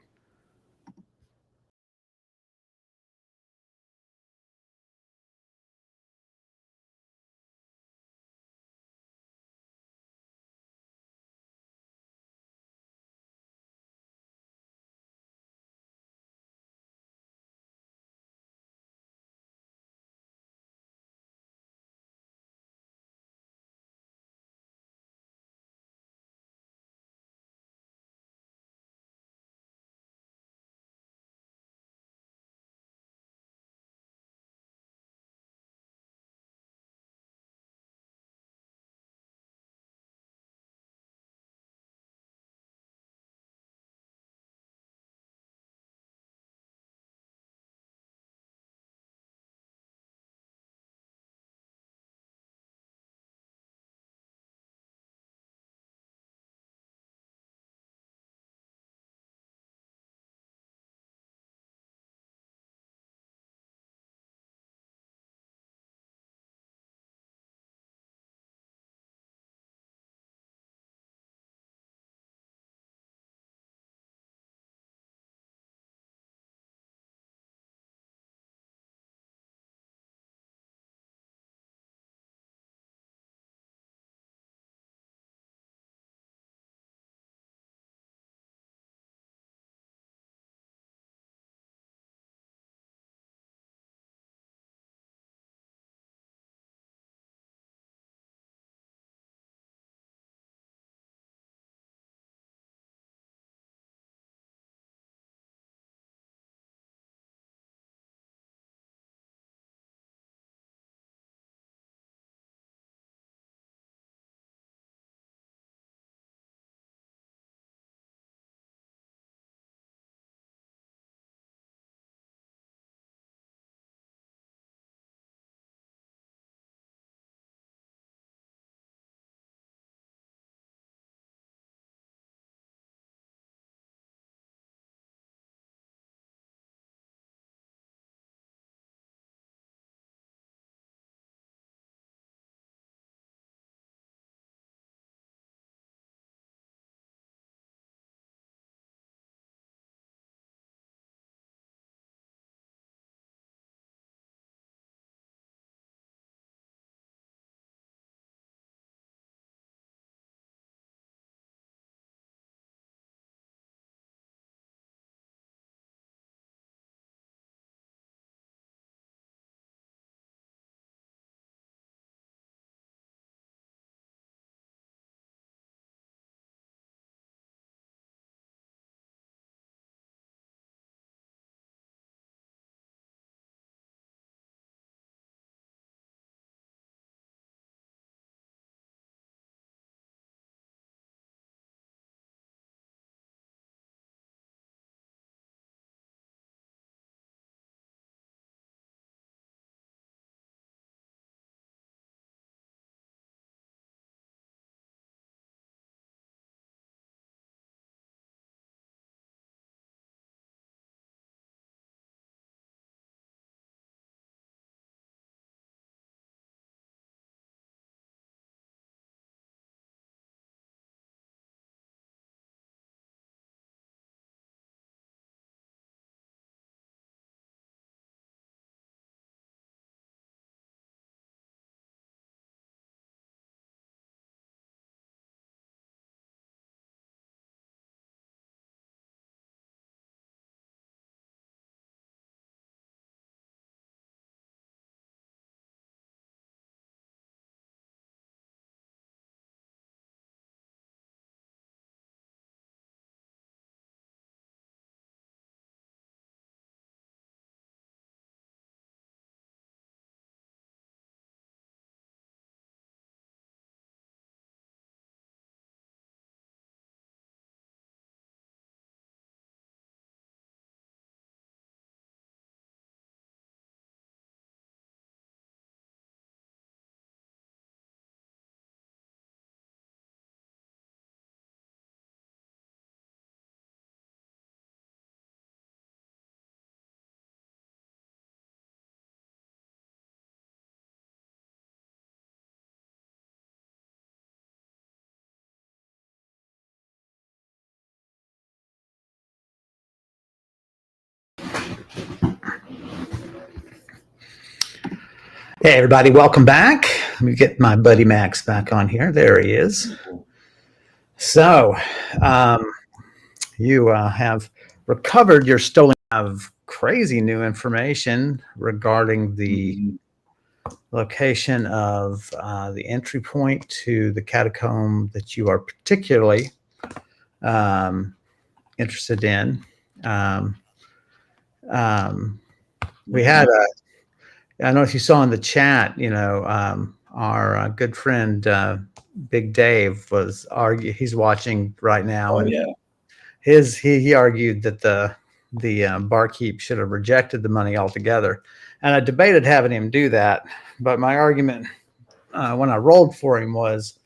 Hey, everybody, welcome back. Let me get my buddy Max back on here. There he is. So, you have recovered your stolen of crazy new information regarding the location of the entry point to the catacomb that you are particularly interested in. We had I don't know if you saw in the chat, our good friend Big Dave was he's watching right now, and he argued that the barkeep should have rejected the money altogether, and I debated having him do that, but my argument when I rolled for him was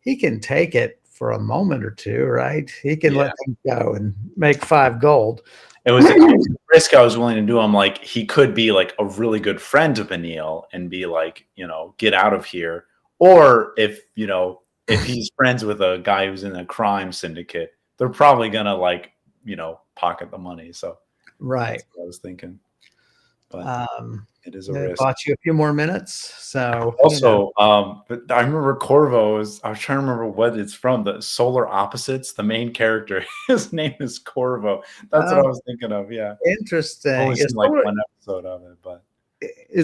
he can take it for a moment or two, right? He can let them go and make 5 gold. It was a risk I was willing to do. I'm like, he could be like a really good friend to Benil and be like, get out of here. Or if he's friends with a guy who's in a crime syndicate, they're probably gonna pocket the money. So that's what I was thinking. But it is a risk. Bought you a few more minutes. So also, but I remember Corvo I was trying to remember what it's from. The Solar Opposites, the main character, his name is Corvo. That's what I was thinking of. Yeah, interesting. I've only seen like one episode of it, but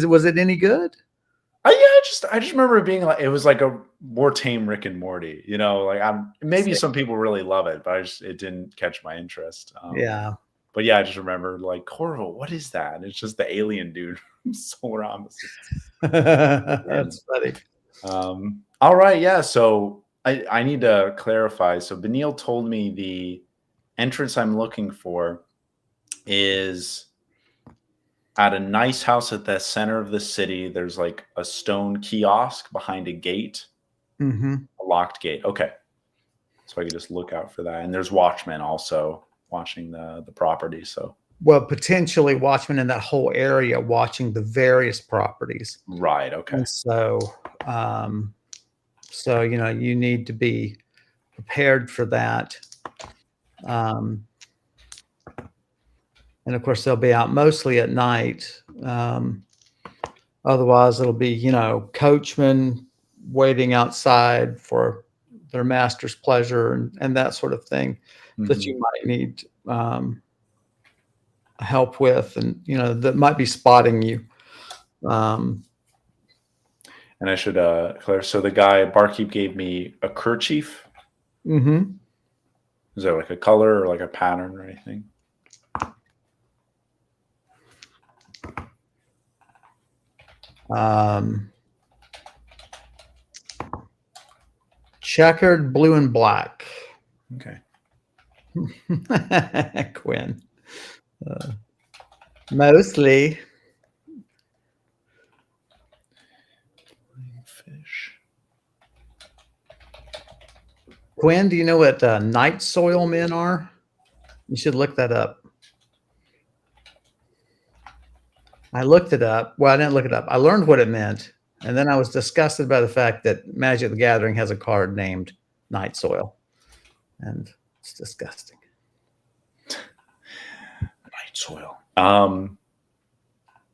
was it any good? I just remember it being like it was like a more tame Rick and Morty. Maybe some people really love it, but it didn't catch my interest. But yeah, I just remember like Corvo. What is that? It's just the alien dude from Solar Opposites. That's funny. All right, yeah. So I need to clarify. So Benil told me the entrance I'm looking for is at a nice house at the center of the city. There's like a stone kiosk behind a gate, a locked gate. Okay, so I can just look out for that. And there's watchmen also watching the property. So potentially watchmen in that whole area watching the various properties. Right. Okay. And so you need to be prepared for that. And of course they'll be out mostly at night. Otherwise it'll be, coachmen waiting outside for their master's pleasure and that sort of thing that you might need help with, and that might be spotting you. And I should clarify. So the guy barkeep gave me a kerchief. Is there like a color or like a pattern or anything? Checkered, blue and black. Okay. Quinn. Mostly. Fish. Quinn, do you know what night soil men are? You should look that up. I looked it up. Well, I didn't look it up. I learned what it meant, and then I was disgusted by the fact that Magic the Gathering has a card named Night Soil, and it's disgusting. Night soil.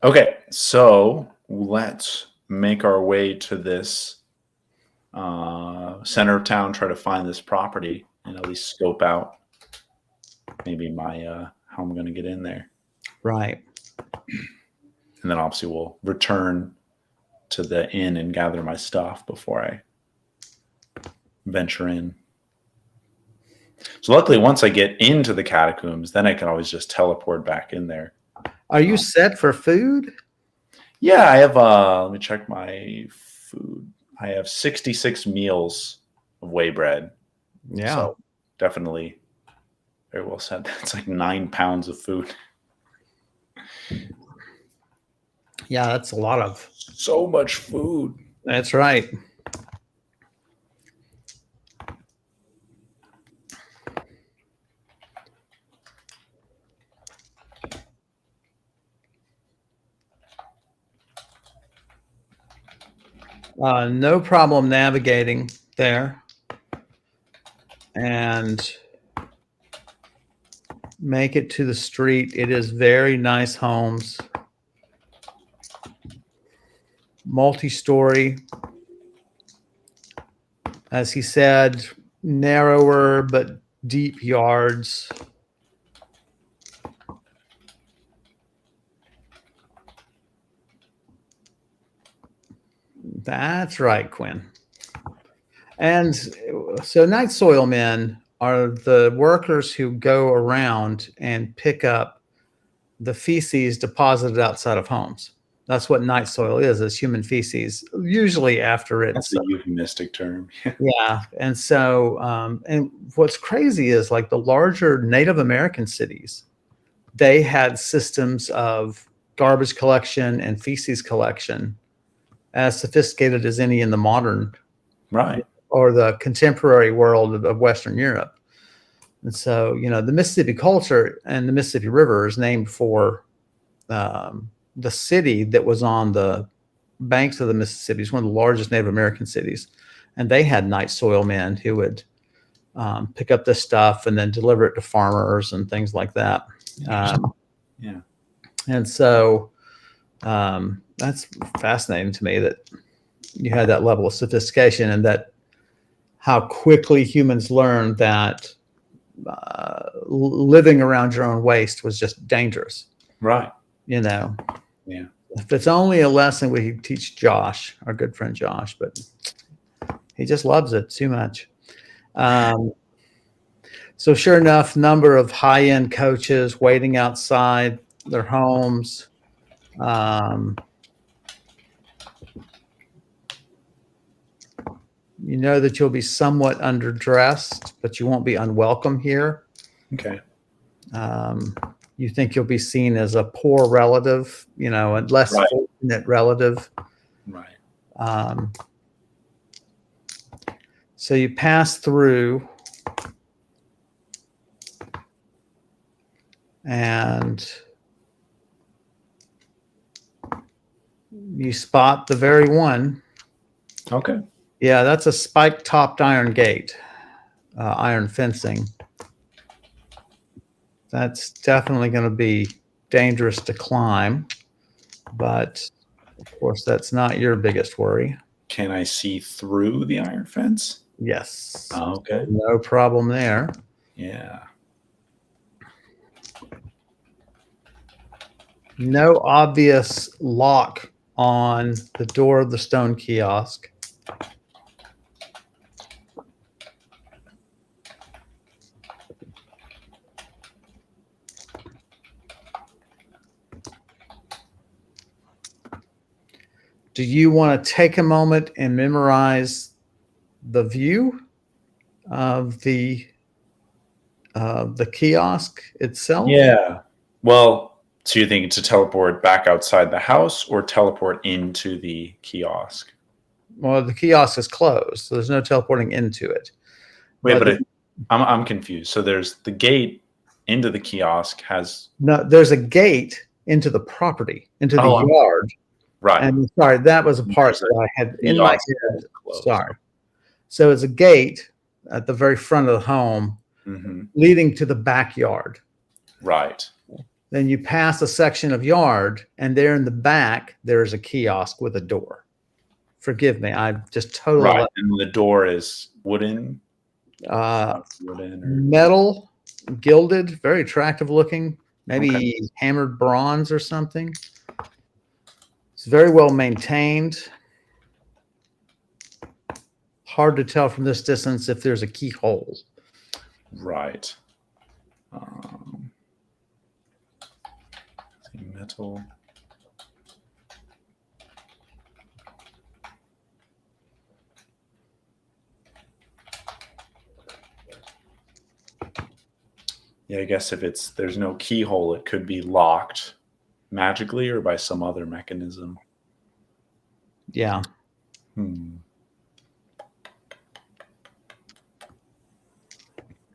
Okay, so let's make our way to this center of town, try to find this property, and at least scope out maybe my how I'm going to get in there. Right. And then obviously we'll return to the inn and gather my stuff before I venture in. So luckily, once I get into the catacombs, then I can always just teleport back in there. Are you set for food? Yeah, I have, let me check my food. I have 66 meals of whey bread. Yeah. So definitely very well said. That's like 9 pounds of food. Yeah, that's a lot of. So much food. That's right. No problem navigating there. And make it to the street. It is very nice homes. multi-story. As he said, narrower but deep yards. That's right, Quinn. And so night soil men are the workers who go around and pick up the feces deposited outside of homes. That's what night soil is human feces, usually after it's. That's a euphemistic term. Yeah. And so, and what's crazy is like the larger Native American cities, they had systems of garbage collection and feces collection as sophisticated as any in the modern Right. or the contemporary world of Western Europe. And so, the Mississippi culture and the Mississippi River is named for the city that was on the banks of the Mississippi. It's one of the largest Native American cities. And they had night soil men who would pick up this stuff and then deliver it to farmers and things like that. Yeah. And so that's fascinating to me that you had that level of sophistication and that how quickly humans learned that living around your own waste was just dangerous. Right. Yeah. If it's only a lesson we teach Josh, our good friend Josh, but he just loves it too much. So sure enough, number of high-end coaches waiting outside their homes. You know that you'll be somewhat underdressed, but you won't be unwelcome here. Okay. You think you'll be seen as a poor relative, a less fortunate relative. Right. So you pass through and you spot the very one. Okay. Yeah, that's a spike-topped iron gate, iron fencing. That's definitely going to be dangerous to climb, but of course, that's not your biggest worry. Can I see through the iron fence? Yes. Oh, okay. No problem there. Yeah. No obvious lock on the door of the stone kiosk. Do you want to take a moment and memorize the view of the kiosk itself? Yeah. Well, so you're thinking to teleport back outside the house or teleport into the kiosk? Well, the kiosk is closed, so there's no teleporting into it. Wait, but I'm confused. So there's the gate into the kiosk has no. There's a gate into the property, into the yard. Right. And sorry, that was a part that I had in my head. Sorry. So it's a gate at the very front of the home leading to the backyard. Right. Then you pass a section of yard, and there in the back, there's a kiosk with a door. Forgive me, I just totally. Right. And the door is wooden? Metal, gilded, very attractive looking, maybe hammered bronze or something. It's very well maintained. Hard to tell from this distance if there's a keyhole. Right. Metal. Yeah, I guess if there's no keyhole, it could be locked magically or by some other mechanism. Yeah.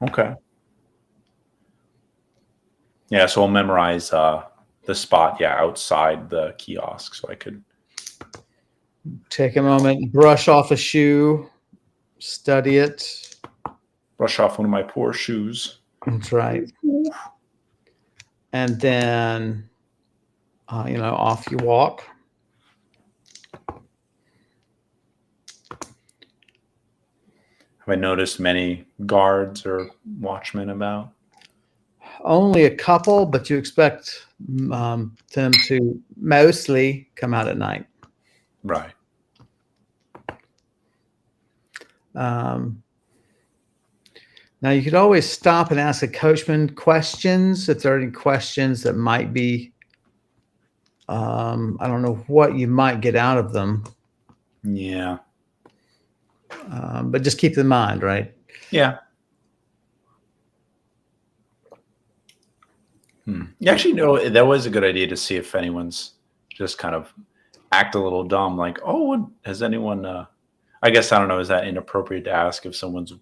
Okay. Yeah, so I'll memorize the spot, outside the kiosk, so I could take a moment, brush off a shoe, study it. Brush off one of my poor shoes. That's right. And then, off you walk. Have I noticed many guards or watchmen about? Only a couple, but you expect them to mostly come out at night. Right. Now you could always stop and ask a coachman questions if there are any questions that might be. I don't know what you might get out of them, Yeah. but just keep in mind, right? Yeah. You actually know that was a good idea to see if anyone's just kind of act a little dumb, like, oh, has anyone? I guess I don't know. Is that inappropriate to ask if someone's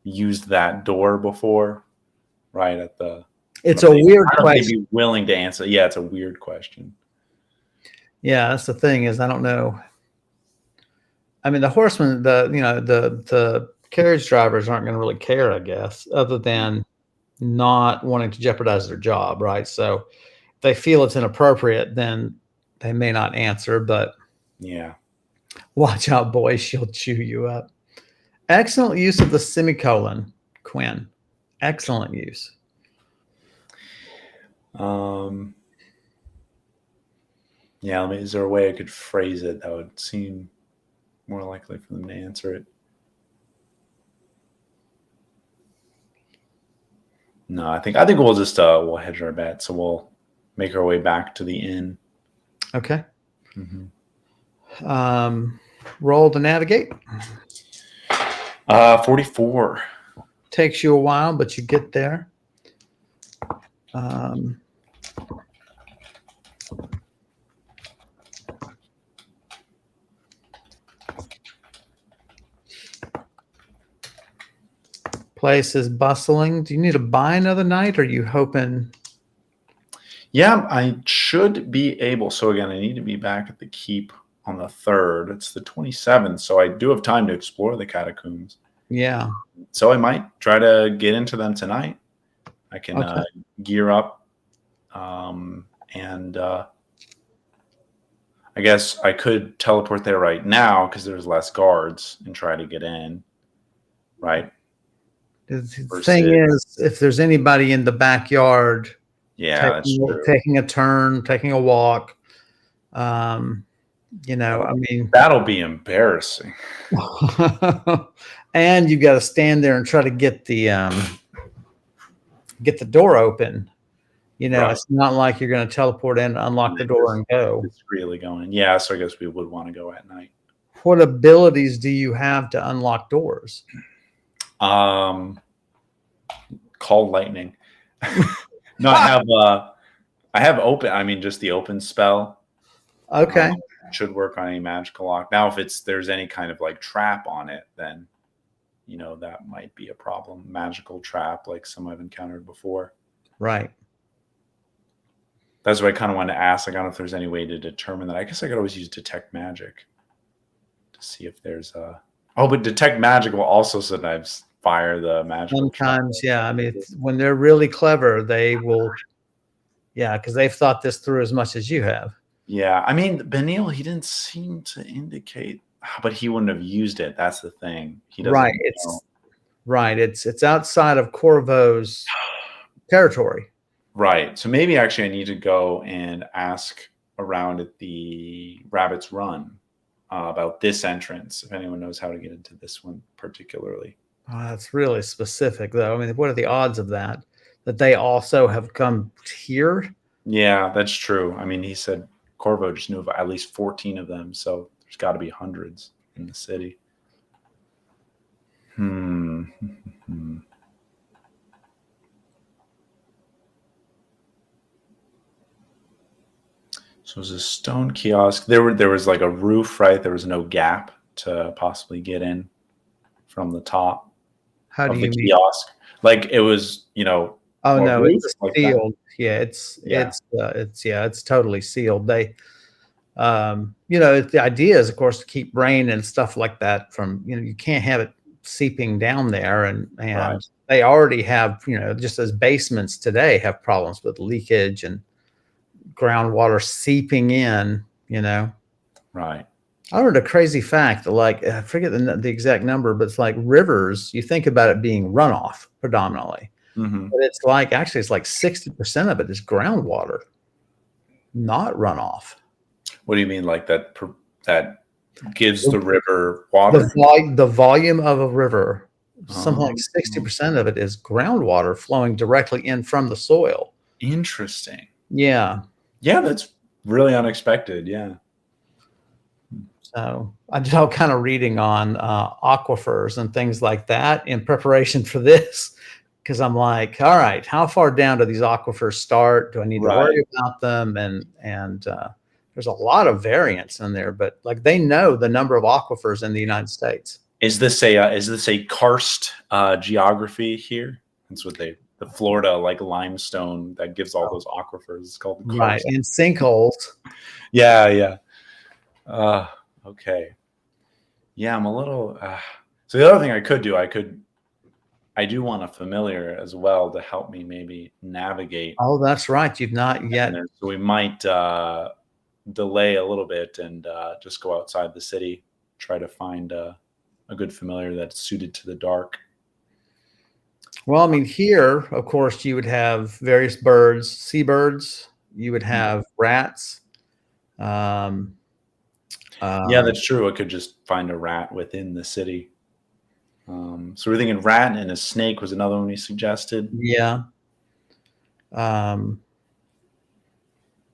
used that door before? Right at the. It's a weird They'd question. be willing to answer. Yeah, it's a weird question. Yeah, that's the thing is I don't know. I mean, the horsemen, the carriage drivers aren't going to really care, I guess, other than not wanting to jeopardize their job, right? So if they feel it's inappropriate, then they may not answer, but Yeah. watch out, boys, she'll chew you up. Excellent use of the semicolon, Quinn. Excellent use. Yeah, is there a way I could phrase it that would seem more likely for them to answer it? No, I think we'll just we'll hedge our bet. So we'll make our way back to the inn. Okay. Roll to navigate. 44. Takes you a while, but you get there. Place is bustling. Do you need to buy another night? Or are you hoping? Yeah, I should be able. So again, I need to be back at the keep on the 3rd. It's the 27th, so I do have time to explore the catacombs. Yeah. So I might try to get into them tonight. I can gear up, and I guess I could teleport there right now because there's less guards and try to get in. Right. The thing is, if there's anybody in the backyard, taking a turn, taking a walk, I mean, that'll be embarrassing. And you got to stand there and try to get the door open. Right. It's not like you're going to teleport in, unlock the door, and go. It's really going. Yeah, so I guess we would want to go at night. What abilities do you have to unlock doors? Call lightning. No, I have open. I mean, just the open spell. Okay. Should work on any magical lock. Now, if there's any kind of like trap on it, then that might be a problem. Magical trap, like some I've encountered before. Right. That's what I kind of wanted to ask. I don't know if there's any way to determine that. I guess I could always use detect magic to see if there's a. Oh, but detect magic will also sometimes fire the magical. Sometimes, yeah. I mean, when they're really clever, they will. Yeah, because they've thought this through as much as you have. Yeah, I mean, Benil, he didn't seem to indicate, but he wouldn't have used it. That's the thing. He doesn't. Right. It's outside of Corvo's territory. Right. So maybe actually I need to go and ask around at the Rabbit's Run about this entrance, if anyone knows how to get into this one particularly. Oh, that's really specific, though. I mean, what are the odds of that they also have come here? Yeah, that's true. I mean, he said Corvo just knew of at least 14 of them, so there's got to be hundreds in the city. So it was a stone kiosk. There was like a roof, right? There was no gap to possibly get in from the top. How do you mean? Kiosk? Like it was, Oh no, it's sealed. Yeah, it's totally sealed. They, the idea is, of course, to keep rain and stuff like that from, you can't have it seeping down there, and right. They already have, just as basements today have problems with leakage and groundwater seeping in, Right. I heard a crazy fact, like I forget the exact number, but it's like rivers, you think about it being runoff predominantly, Hmm. but it's like actually it's like 60% of it is groundwater, not runoff. What do you mean, like that? That gives The, the river water? the volume of a river, something like Oh, 60% of it is groundwater flowing directly in from the soil. interesting. Yeah. Yeah, that's really unexpected. Yeah. So I did all kind of reading on aquifers and things like that in preparation for this, because I'm like, all right, how far down do these aquifers start? Do I need to Right. worry about them? And there's a lot of variance in there, but like they know the number of aquifers in the United States. Is this a karst geography here? That's what the Florida like limestone that gives all those aquifers. It's called the Right. karst. And sinkholes. Yeah, yeah. Uh, okay. Yeah, I'm a little. So the other thing I could do, I do want a familiar as well to help me maybe navigate. Oh, that's right. You've not yet. So we might delay a little bit and just go outside the city, try to find a good familiar that's suited to the dark. Well, I mean, here, of course, you would have various birds, seabirds. You would have rats. Um, Yeah, um, that's true. I could just find a rat within the city. So we're thinking rat and a snake was another one we suggested. yeah. Um,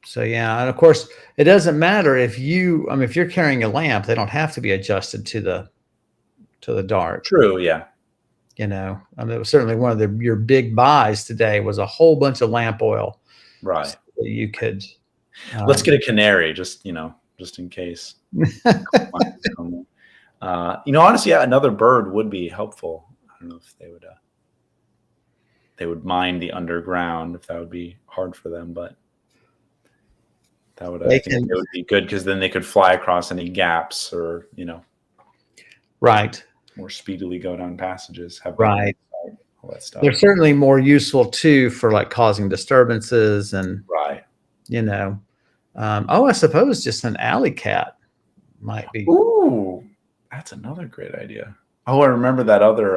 so yeah, and of course, it doesn't matter if you. I mean, if you're carrying a lamp, they don't have to be adjusted to the dark. True. Yeah. You know, I mean, it was certainly one of your big buys today was a whole bunch of lamp oil. Right. So that you could. Let's get a canary, just just in case. Honestly, yeah, another bird would be helpful. I don't know if they would mine the underground, if that would be hard for them, but that would I think it would be good because then they could fly across any gaps or right. more speedily go down passages. Have Right. all that stuff. They're certainly more useful too for like causing disturbances and Right. I suppose just an alley cat might be. Ooh, that's another great idea. Oh, I remember that other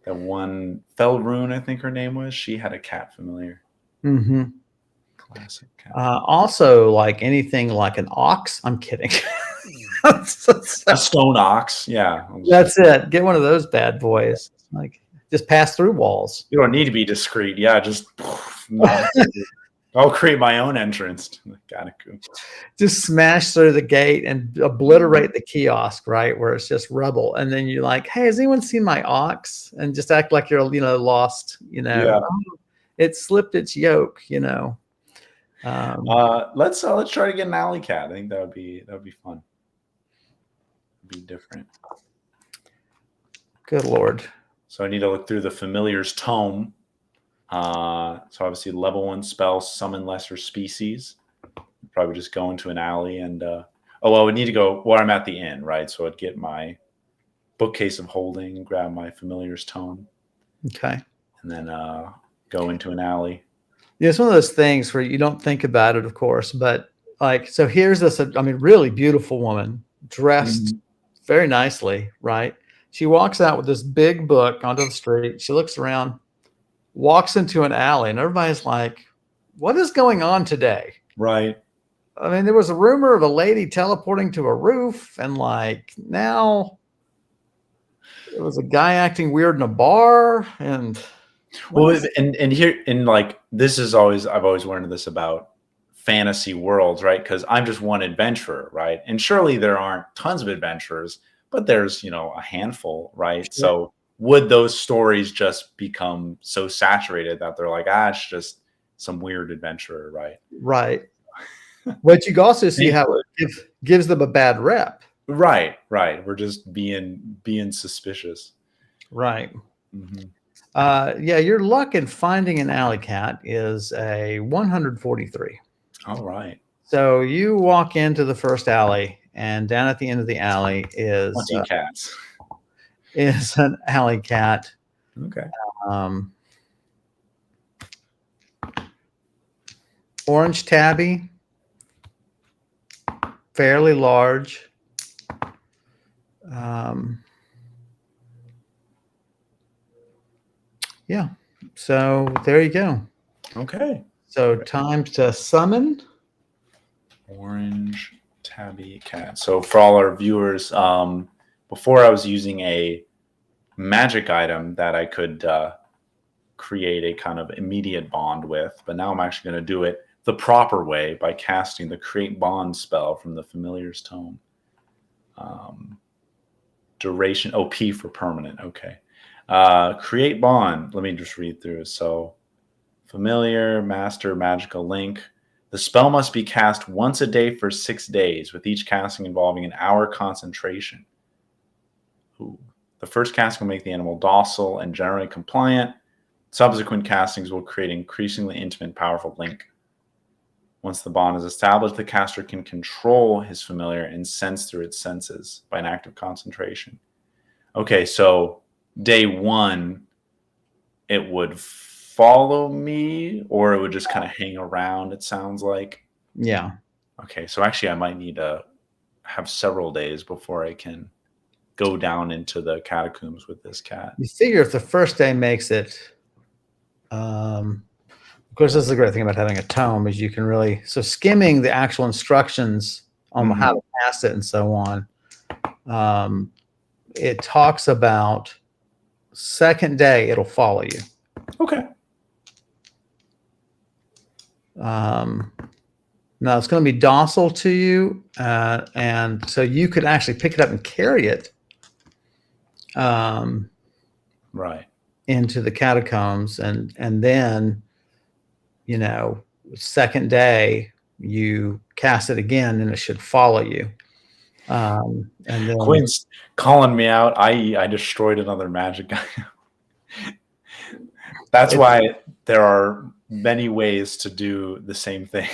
that one Felrune, I think her name was. She had a cat familiar. Mm-hmm. Classic cat. Also, like anything like an ox. I'm kidding. A stone ox. Yeah. That's it. Get one of those bad boys. Like just pass through walls. You don't need to be discreet. Yeah, just I'll create my own entrance. Kind of cool. Just smash through the gate and obliterate the kiosk, right? Where it's just rubble. And then you're like, hey, has anyone seen my ox? And just act like you're, lost, Yeah. It slipped its yoke, Let's try to get an alley cat. I think that would be fun. Be different. Good Lord. So I need to look through the familiar's tome. So obviously level 1 spell, summon lesser species. Probably just go into an alley and I would need to go where I'm at the inn, right? So I'd get my bookcase of holding, grab my familiar's tome. Okay. And then go into an alley. Yeah, it's one of those things where you don't think about it, of course, but like, so here's this, really beautiful woman dressed very nicely, right? She walks out with this big book onto the street. She looks around, walks into an alley, and everybody's like, what is going on today? Right. I mean, there was a rumor of a lady teleporting to a roof, and like now there was a guy acting weird in a bar. And and here, and like, this is always, I've always learned this about fantasy worlds, right? Because I'm just one adventurer, right? And surely there aren't tons of adventurers, but there's, a handful, right? Yeah. So would those stories just become so saturated that they're like, it's just some weird adventurer, right? Right. But you also see how it gives them a bad rep. Right. We're just being suspicious. Right. Your luck in finding an alley cat is a 143. All right. So you walk into the first alley, and down at the end of the alley is 20 cats. Is an alley cat. Okay. Orange tabby, fairly large, Yeah. So there you go. Okay. So time to summon. Orange tabby cat. So for all our viewers, before I was using a magic item that I could create a kind of immediate bond with, but now I'm actually going to do it the proper way by casting the create bond spell from the familiar's tome. Duration, P for permanent. Okay. Create bond. Let me just read through. So familiar, master, magical link. The spell must be cast once a day for 6 days, with each casting involving an hour concentration. Ooh. The first casting will make the animal docile and generally compliant. Subsequent castings will create an increasingly intimate, powerful link. Once the bond is established, the caster can control his familiar and sense through its senses by an act of concentration. Okay, so day 1, it would follow me, or it would just kind of hang around, it sounds like. Yeah. Okay, so actually I might need to have several days before I can go down into the catacombs with this cat. You figure if the first day makes it, of course, this is the great thing about having a tome is you can really, so skimming the actual instructions on how to cast it and so on. It talks about second day, it'll follow you. Okay. Now it's going to be docile to you, and so you could actually pick it up and carry it Right. into the catacombs, and then, you know, second day you cast it again and it should follow you. And then Quinn's calling me out. I destroyed another magic guy. That's why there are many ways to do the same thing.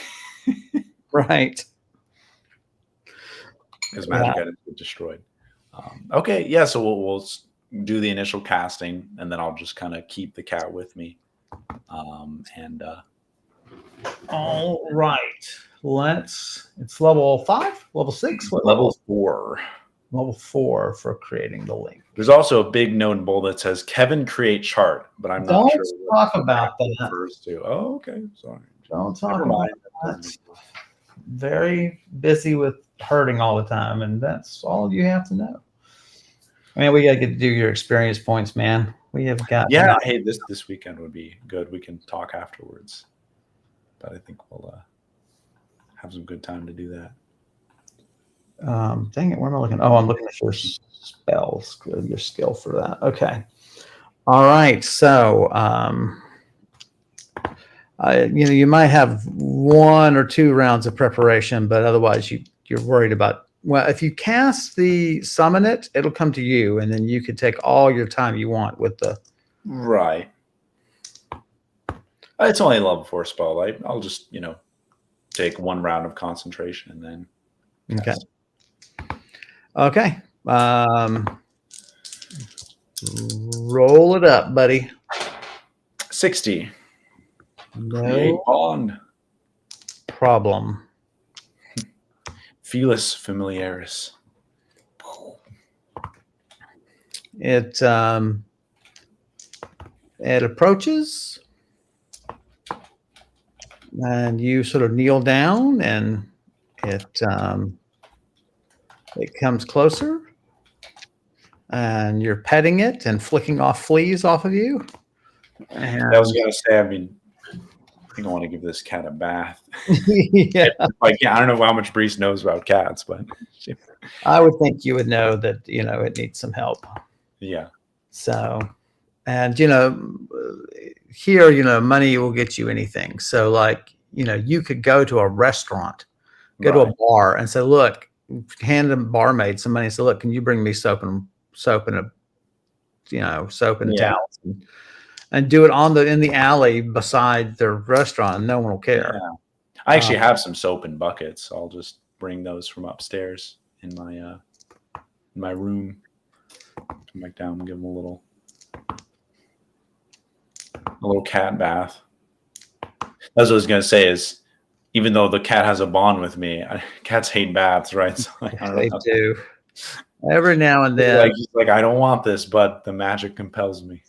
right. Because magic items get destroyed. Okay, yeah, so we'll do the initial casting, and then I'll just kind of keep the cat with me. All right. It's level 5, level 6, level 4. Level 4 for creating the link. There's also a big note in bold that says Kevin create chart, but I'm not sure. Don't talk about that. Refers to. Oh, okay. Sorry. Don't talk about that. Very busy with hurting all the time, and that's all you have to know. I mean, we got to get to do your experience points, man. We have got. Yeah. Hey, this weekend would be good. We can talk afterwards, but I think we'll have some good time to do that. Dang it, where am I looking? Oh, I'm looking at your spells, your skill for that. Okay. All right. So, you might have 1 or 2 rounds of preparation, but otherwise you're worried about, well, if you cast the summon it, it'll come to you, and then you can take all your time you want with the. Right. It's only a level 4 spell. I'll just, take 1 round of concentration and then. Okay. Okay. Roll it up, buddy. 60. No Create bond. problem. Felis familiaris. It approaches, and you sort of kneel down, and it comes closer, and you're petting it and flicking off fleas off of you. And I was going to say, I think I want to give this cat a bath. yeah. I don't know how much Brise knows about cats, but I would think you would know that, it needs some help. Yeah. So, and, here, money will get you anything. So like, you could go to a restaurant, go to a bar and say, look, hand a barmaid some money and say, look, can you bring me soap and towels, and do it in the alley beside the restaurant, and no one will care. Yeah. I actually have some soap in buckets. I'll just bring those from upstairs in my room. Come back down and give them a little cat bath. That's what I was gonna say is, even though the cat has a bond with me, cats hate baths, right? So They do. Every now and then. Like he's like, I don't want this, but the magic compels me.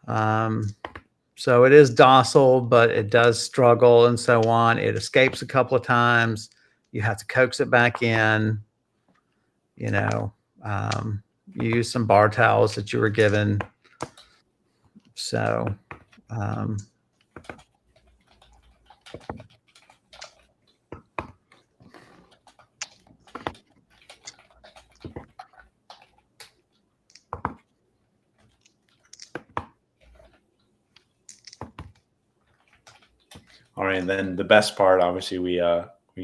So it is docile, but it does struggle and so on. It escapes a couple of times. You have to coax it back in. You know, you use some bar towels that you were given. So, all right, and then the best part, obviously, we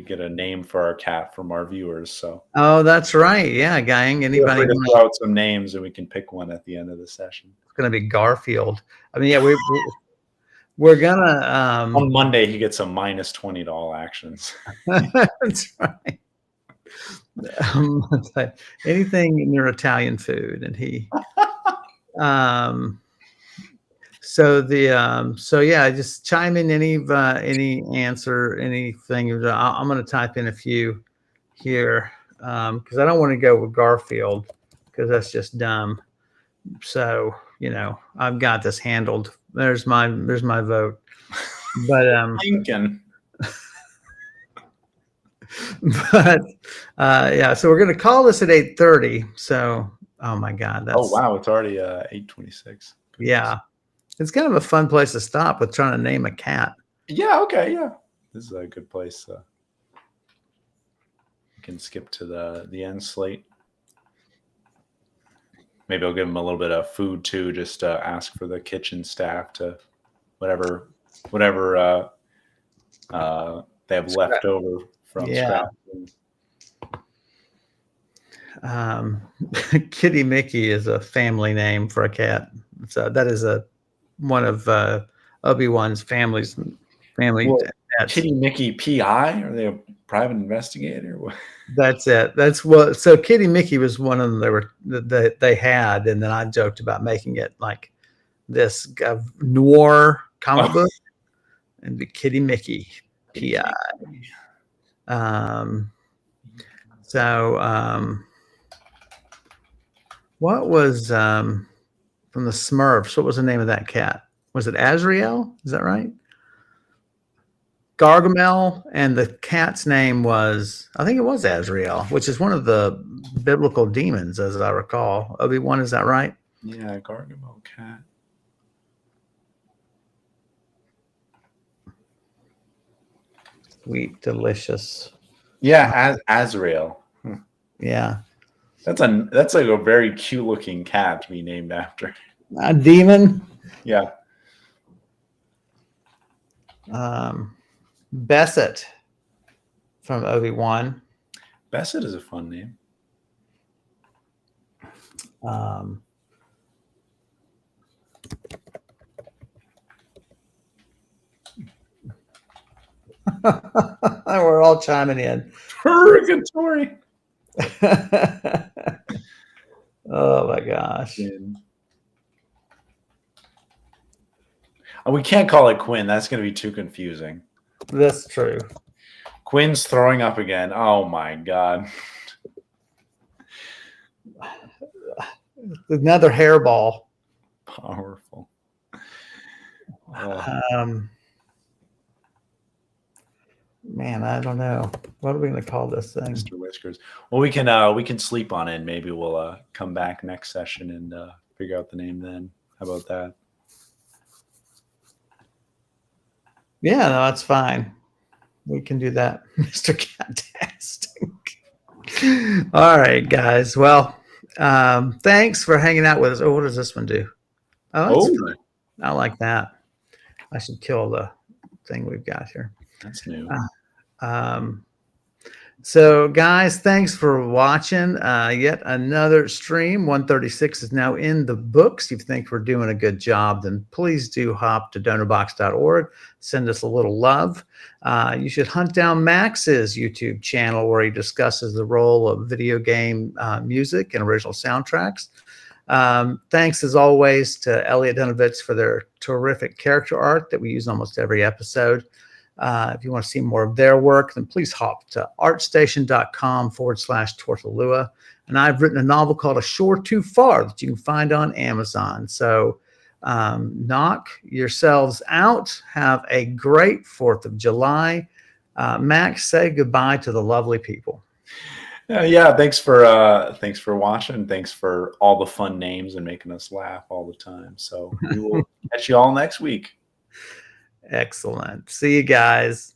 get a name for our cat from our viewers. So oh, that's right. Yeah, gang. feel Anybody? free to throw out some names, and we can pick one at the end of the session. It's going to be Garfield. I mean, yeah, we're gonna. On Monday, he gets a minus $20 actions. That's right. Anything in your Italian food, and he. So yeah, just chime in any answer, anything. I'm going to type in a few here because I don't want to go with Garfield because that's just dumb. So I've got this handled. There's my vote. But Lincoln. But yeah, so we're going to call this at 8:30. So oh my God, that's wow, it's already 8:26. Yeah. It's kind of a fun place to stop with trying to name a cat. Yeah, okay, yeah. This is a good place. You can skip to the end slate. Maybe I'll give them a little bit of food too, just ask for the kitchen staff to whatever they have left over from scrap. Kitty Mickey is a family name for a cat. So that is one of Obi-Wan's family. Well, Kitty Mickey PI? Are they a private investigator? That's it. That's what. So Kitty Mickey was one of them they had, and then I joked about making it like this noir comic book, and the Kitty Mickey PI. What was from the Smurfs? What was the name of that cat? Was it Azrael? Is that right? Gargamel, and the cat's name was, I think it was Azrael, which is one of the biblical demons, as I recall. Obi-Wan, is that right? Yeah, Gargamel cat. Sweet, delicious. Yeah, Azrael. Yeah. That's like a very cute looking cat to be named after. A demon? Yeah. Besset from Obi-Wan. Besset is a fun name. We're all chiming in. Purgatory. Oh my gosh. Oh, we can't call it Quinn. That's going to be too confusing. That's true. Quinn's throwing up again. Oh my God. Another hairball. Powerful. Man, I don't know. What are we going to call this thing? Mr. Whiskers. Well, we can sleep on it. Maybe we'll come back next session and figure out the name then. How about that? Yeah, no, that's fine. We can do that, Mr. Catastic. All right, guys. Well, thanks for hanging out with us. Oh, what does this one do? Oh, that's fun. I like that. I should kill the thing we've got here. That's new. So, guys, thanks for watching yet another stream. 136 is now in the books. If you think we're doing a good job, then please do hop to donorbox.org. Send us a little love. You should hunt down Max's YouTube channel where he discusses the role of video game music and original soundtracks. Thanks, as always, to Elliot Dunovitz for their terrific character art that we use almost every episode. If you want to see more of their work, then please hop to artstation.com/Tortolua. And I've written a novel called A Shore Too Far that you can find on Amazon. So knock yourselves out. Have a great 4th of July. Max, say goodbye to the lovely people. Yeah, thanks for watching. Thanks for all the fun names and making us laugh all the time. So we will catch you all next week. Excellent. See you guys.